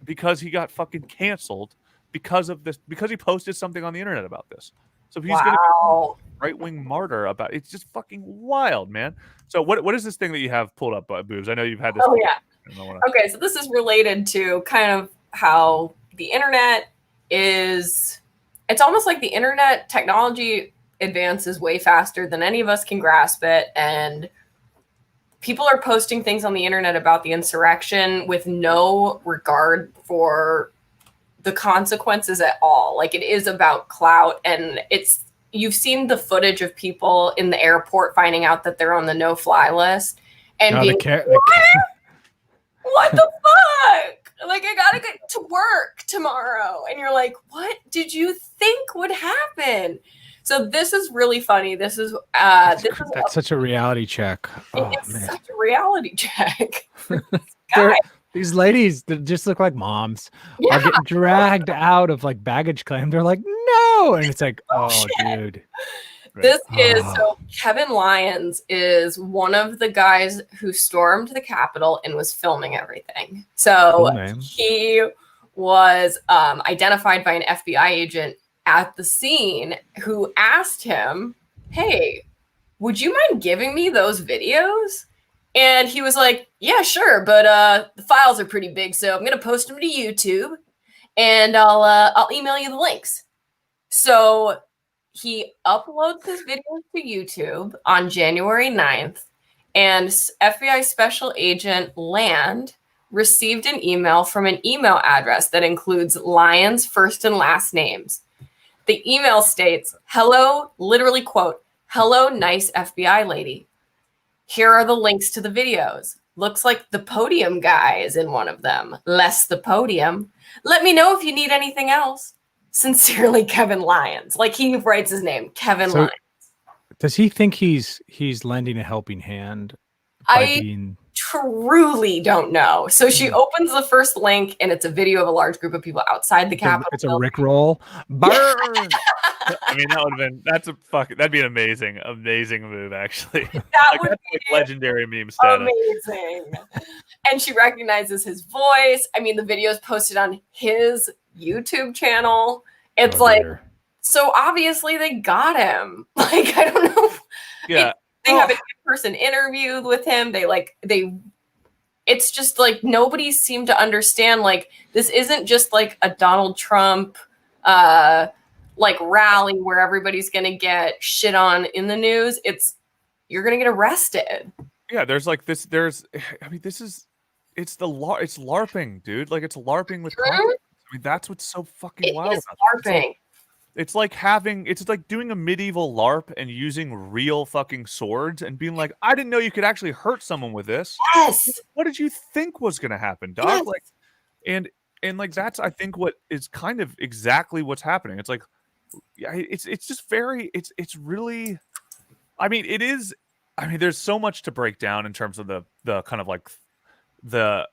because he got fucking canceled because of this, because he posted something on the internet about this. So he's going to be a right-wing martyr about it. It's just fucking wild, man. So what is this thing that you have pulled up, Boobs? I know you've had this. Oh, yeah. Okay, so this is related to kind of how the internet is, it's almost like the internet technology advances way faster than any of us can grasp it, and people are posting things on the internet about the insurrection with no regard for the consequences at all. Like, it is about clout, and you've seen the footage of people in the airport finding out that they're on the no-fly list and being what the fuck? Like, I gotta get to work tomorrow. And you're like, what did you think would happen? So this is really funny. This is that's such a reality check. It's such a reality check. These ladies that just look like moms are getting dragged out of like baggage claim. They're like, no, and it's like, oh, dude. This is so Kevin Lyons is one of the guys who stormed the Capitol and was filming everything. So he was identified by an FBI agent at the scene who asked him, "Hey, would you mind giving me those videos?" And he was like, "Yeah, sure, but the files are pretty big, so I'm gonna post them to YouTube, and I'll email you the links." So he uploads his videos to YouTube on January 9th, and FBI Special Agent Land received an email from an email address that includes Lyons' first and last names. The email states, "Hello," literally quote, "Hello, nice FBI lady. Here are the links to the videos. Looks like the podium guy is in one of them. Less the podium. Let me know if you need anything else. Sincerely, Kevin Lyons." Like, he writes his name, Kevin Lyons. Does he think he's lending a helping hand? Truly don't know. So she opens the first link, and it's a video of a large group of people outside the Capitol. It's a Rickroll. Burn! I mean, that'd be an amazing move, actually. That would be legendary meme status. Amazing. And she recognizes his voice. I mean, the video is posted on his YouTube channel. It's so obviously they got him. Like, I don't know. Yeah. They have an in-person interview with him. It's just like nobody seemed to understand. Like, this isn't just like a Donald Trump like rally where everybody's gonna get shit on in the news. You're gonna get arrested. Yeah, it's LARPing, dude. Like, it's LARPing with content. I mean, that's what's so fucking wild about LARPing. It's like doing a medieval LARP and using real fucking swords and being like, I didn't know you could actually hurt someone with this. Yes. What did you think was gonna happen, dog? Yes. Like, and like that's, I think, what is kind of exactly what's happening. It's like, yeah, it's just very, it's really, I mean, it is. I mean, there's so much to break down in terms of the kind of like the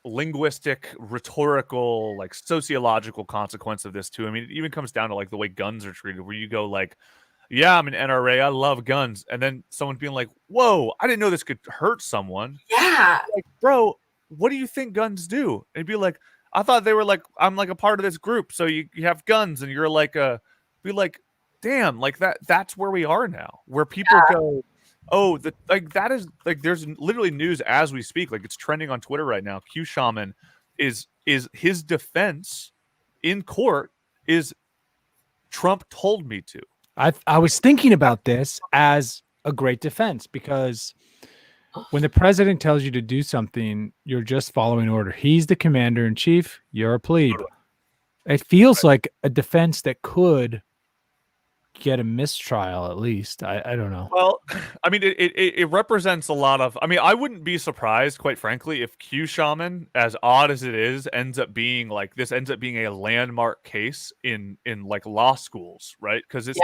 linguistic, rhetorical, like sociological consequence of this too. I mean, it even comes down to like the way guns are treated, where you go like, yeah, I'm an NRA, I love guns, and then someone being like, whoa, I didn't know this could hurt someone. Yeah. Like, bro, what do you think guns do? And it'd be like, I thought they were like, I'm like a part of this group, so you have guns and you're like be like, damn, like that's where we are now, where people go, oh, that is like, there's literally news as we speak, like it's trending on Twitter right now. Q Shaman is his defense in court is Trump told me to. I was thinking about this as a great defense, because when the president tells you to do something, you're just following order. He's the commander in chief. You're a plebe. It feels like a defense that could get a mistrial, at least. I don't know. Well, I mean, it represents a lot of. I mean, I wouldn't be surprised, quite frankly, if Q Shaman, as odd as it is, ends up being a landmark case in like law schools, right? Because this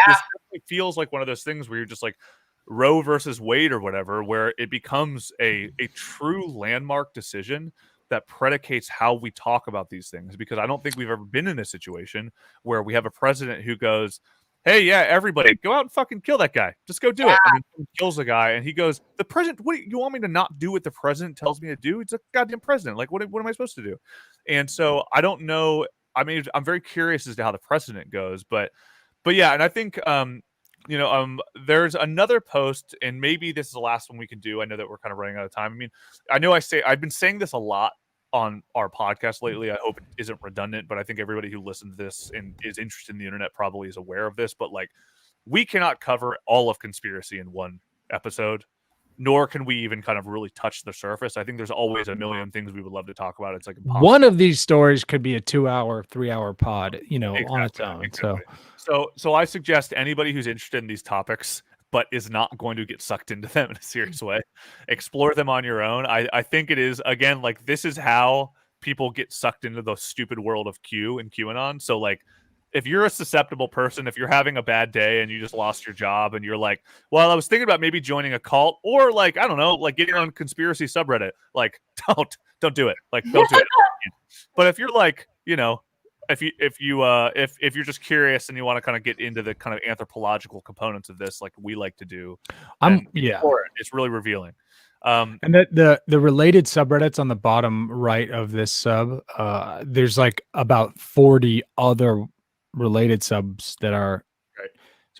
feels like one of those things where you're just like Roe versus Wade or whatever, where it becomes a true landmark decision that predicates how we talk about these things. Because I don't think we've ever been in a situation where we have a president who goes, hey, yeah, everybody, go out and fucking kill that guy. Just go do it. And then he kills the guy, and he goes, the president, what, you want me to not do what the president tells me to do? It's a goddamn president. Like, what am I supposed to do? And so I don't know. I mean, I'm very curious as to how the precedent goes. But yeah, and I think, there's another post, and maybe this is the last one we can do. I know that we're kind of running out of time. I mean, I've been saying this a lot on our podcast lately. I hope it isn't redundant, but I think everybody who listens to this and is interested in the internet probably is aware of this. But like, we cannot cover all of conspiracy in one episode, nor can we even kind of really touch the surface. I think there's always a million things we would love to talk about. It's like impossible. One of these stories could be a 2-hour, 3-hour pod, on its own. Exactly. So I suggest anybody who's interested in these topics but is not going to get sucked into them in a serious way, explore them on your own. I think it is, again, like, this is how people get sucked into the stupid world of Q and QAnon. So like, if you're a susceptible person, if you're having a bad day and you just lost your job and you're like, well, I was thinking about maybe joining a cult, or like, I don't know, like getting on conspiracy subreddit, like, don't do it. Like, don't do it. But if you're like, if you're just curious and you want to kind of get into the kind of anthropological components of this, like we like to do, explore it. It's really revealing. And the related subreddits on the bottom right of this sub, there's like about 40 other related subs that are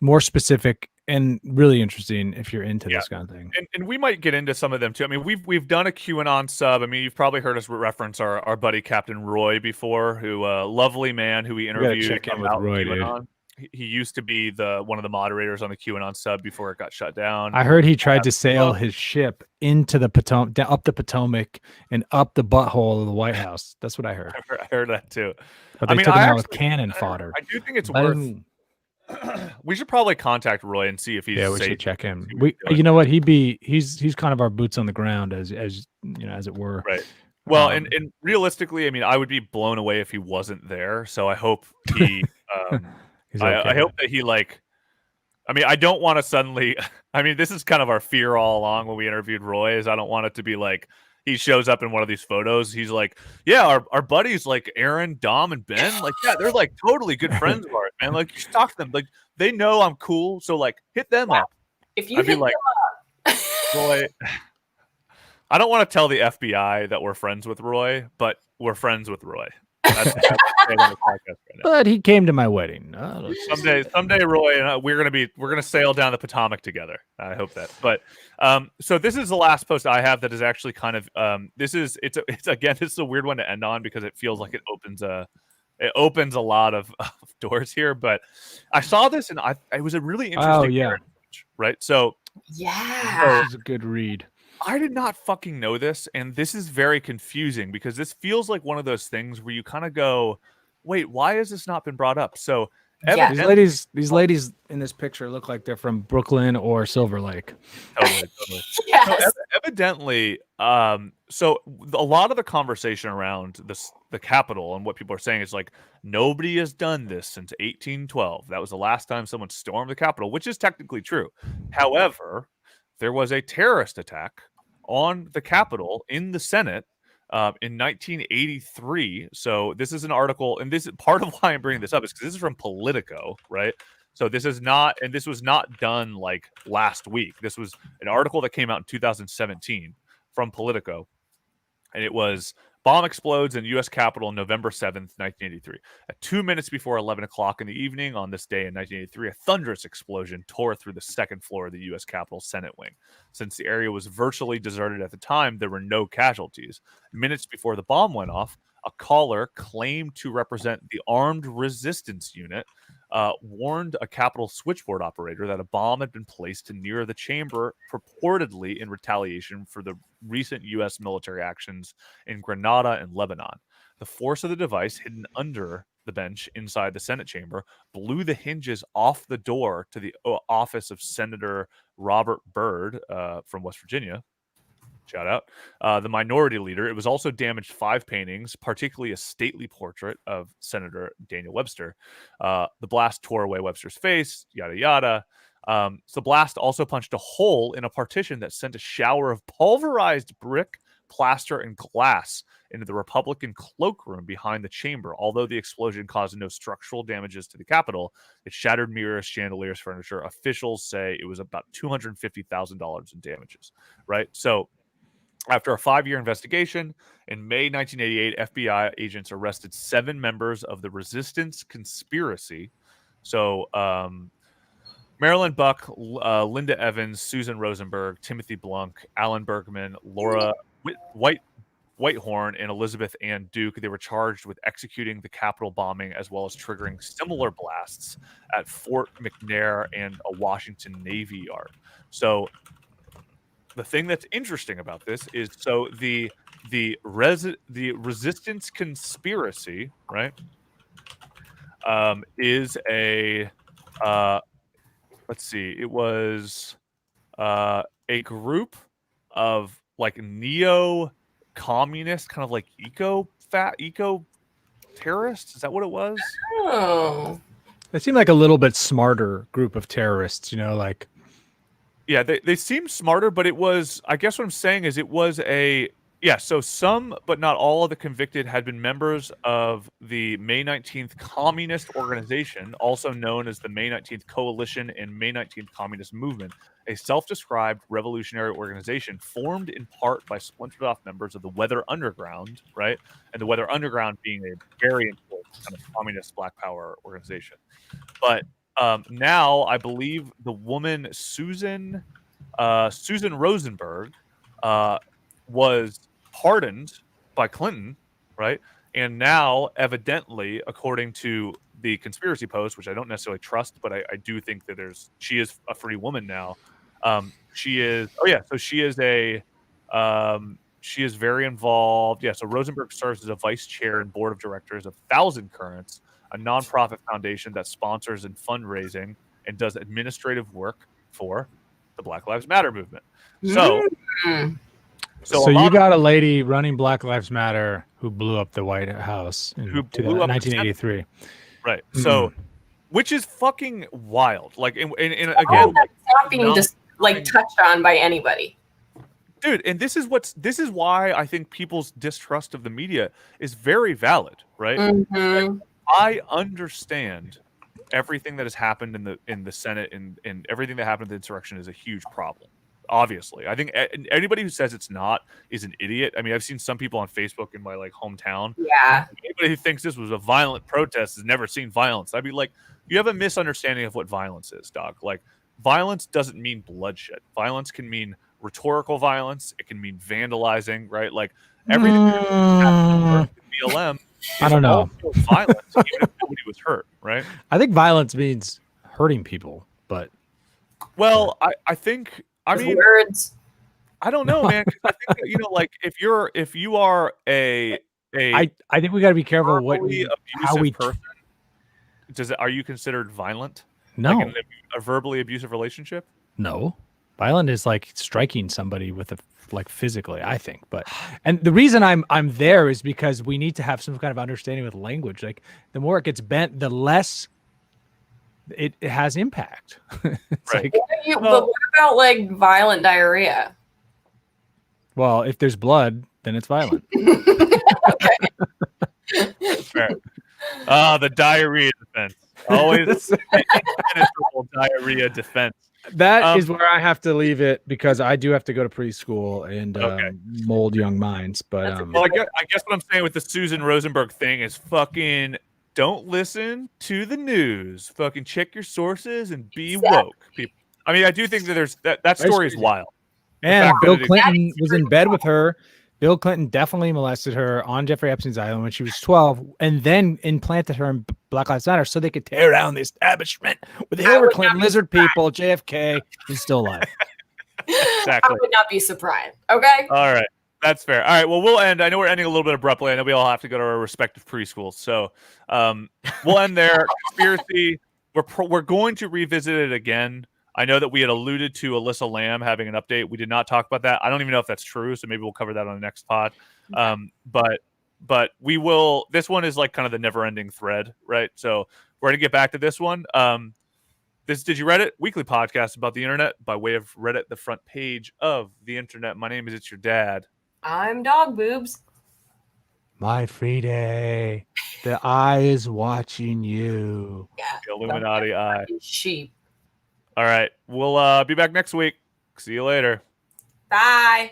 more specific and really interesting if you're into this kind of thing. And we might get into some of them too. I mean, we've done a QAnon sub. I mean, you've probably heard us reference our buddy Captain Roy before, who lovely man who we interviewed. Check in with Roy, dude. He used to be one of the moderators on the QAnon sub before it got shut down. I heard he tried to sail his ship into the Potomac, up the Potomac, and up the butthole of the White House. That's what I heard. I heard that too. But they took him out with cannon fodder. I do think it's worth. We should probably contact Roy and see if he's. Yeah, we should check him. You know what? He's kind of our boots on the ground, as you know, as it were. Right. Well, and realistically, I mean, I would be blown away if he wasn't there. So I hope he. I hope that he like. I mean, I don't want to suddenly. I mean, this is kind of our fear all along when we interviewed Roy. Is I don't want it to be like he shows up in one of these photos. He's like, yeah, our buddies like Aaron, Dom, and Ben. Like, yeah, they're like totally good friends of ours, man. Like, you should talk to them. Like, they know I'm cool, so like, hit them up. If you hit them up, Roy. I don't want to tell the FBI that we're friends with Roy, but we're friends with Roy. That's on the podcast right now. But he came to my wedding. Someday, Roy and we're gonna sail down the Potomac together. I hope that. But so this is the last post I have that is actually kind of it's again, this is a weird one to end on because it feels like it opens a lot of doors here. But I saw this and it was a really interesting right? So this is a good read. I did not fucking know this, and this is very confusing because this feels like one of those things where you kind of go, wait, why has this not been brought up? So these ladies in this picture look like they're from Brooklyn or Silver Lake. Totally. Yes. So evidently, so a lot of the conversation around the Capitol and what people are saying is like, nobody has done this since 1812. That was the last time someone stormed the Capitol, which is technically true. However, there was a terrorist attack on the Capitol in the Senate in 1983. So this is an article, and this is part of why I'm bringing this up is because this is from Politico, right? So this is not, and this was not done like last week. This was an article that came out in 2017 from Politico, and it was bomb explodes in U.S. Capitol on November 7th, 1983. At 2 minutes before 11 o'clock in the evening on this day in 1983, a thunderous explosion tore through the second floor of the U.S. Capitol Senate wing. Since the area was virtually deserted at the time, there were no casualties. Minutes before the bomb went off, a caller claimed to represent the Armed Resistance Unit warned a Capitol switchboard operator that a bomb had been placed near the chamber, purportedly in retaliation for the recent U.S. military actions in Grenada and Lebanon. The force of the device, hidden under the bench inside the Senate chamber, blew the hinges off the door to the office of Senator Robert Byrd from West Virginia. Shout out. The minority leader. It was also damaged 5 paintings, particularly a stately portrait of Senator Daniel Webster. The blast tore away Webster's face, yada, yada. So the blast also punched a hole in a partition that sent a shower of pulverized brick, plaster, and glass into the Republican cloakroom behind the chamber. Although the explosion caused no structural damages to the Capitol, it shattered mirrors, chandeliers, furniture. Officials say it was about $250,000 in damages, right? So after a 5-year investigation, in May 1988, FBI agents arrested 7 members of the resistance conspiracy. So Marilyn Buck, Linda Evans, Susan Rosenberg, Timothy Blunk, Alan Bergman, Laura Whitehorn, and Elizabeth Ann Duke. They were charged with executing the Capitol bombing as well as triggering similar blasts at Fort McNair and a Washington Navy yard. So the thing that's interesting about this is the resistance conspiracy, right? Is a let's see, it was a group of like neo-communist, kind of like eco terrorists. Is that what it was? Oh, They seem like a little bit smarter group of terrorists, you know, like. Yeah, they seem smarter, but it was, I guess what I'm saying is it was a Yeah, so some, but not all of the convicted had been members of the May 19th Communist Organization, also known as the May 19th Coalition and May 19th Communist Movement, a self-described revolutionary organization formed in part by splintered off members of the Weather Underground, right? And the Weather Underground being a very important kind of communist black power organization. But now I believe the woman Susan Rosenberg was pardoned by Clinton, right? And now, evidently, according to the conspiracy post, which I don't necessarily trust, but I do think that she is a free woman now. She is. Oh yeah, so she is a. She is very involved. Yeah, so Rosenberg serves as a vice chair and board of directors of Thousand Currents, a nonprofit foundation that sponsors and fundraising and does administrative work for the Black Lives Matter movement. So, so you got a lady running Black Lives Matter who blew up the White House in 1983. Right. So, which is fucking wild. Like, and again, that's not being touched on by anybody. Dude, and this is why I think people's distrust of the media is very valid, right? Mm-hmm. Like, I understand everything that has happened in the Senate and everything that happened in the insurrection is a huge problem. Obviously, I think anybody who says it's not is an idiot. I mean, I've seen some people on Facebook in my hometown. Yeah. Anybody who thinks this was a violent protest has never seen violence. I'd be like, you have a misunderstanding of what violence is, dog. Like, violence doesn't mean bloodshed. Violence can mean rhetorical violence. It can mean vandalizing, right? Like everything BLM. I don't know. Violence, even if nobody was hurt, right? I think violence means hurting people, but I think. I mean, words. I don't know, man. I think like if you are I think we got to be careful how we. Person, are you considered violent? No, like a verbally abusive relationship. No, violent is like striking somebody with physically. I think, and the reason I'm there is because we need to have some kind of understanding with language. Like the more it gets bent, the less it has impact. Right. But what about violent diarrhea? Well, if there's blood, then it's violent. Fair. The diarrhea defense. Always impenetrable diarrhea defense. That is where I have to leave it because I do have to go to preschool and mold young minds. But well, I guess what I'm saying with the Susan Rosenberg thing is fucking don't listen to the news. Fucking check your sources and be woke, people. I mean, I do think that there's that story is wild. And Bill Clinton was in bed with her. Bill Clinton definitely molested her on Jeffrey Epstein's island when she was 12 and then implanted her in Black Lives Matter so they could tear down the establishment with Hillary Clinton, lizard people, JFK, and still alive. Exactly. I would not be surprised. Okay. All right. That's fair. All right. Well, we'll end. I know we're ending a little bit abruptly. I know we all have to go to our respective preschools. So we'll end there. Conspiracy. We're going to revisit it again. I know that we had alluded to Alyssa Lamb having an update. We did not talk about that. I don't even know if that's true. So maybe we'll cover that on the next pod. But we will. This one is like kind of the never-ending thread, right? So we're going to get back to this one. This is Did You Reddit? Weekly podcast about the internet by way of Reddit, the front page of the internet. My name is It's Your Dad. I'm Dog Boobs. My Friday. The eye is watching you. Yeah. The Illuminati eye. Sheep. All right. We'll be back next week. See you later. Bye.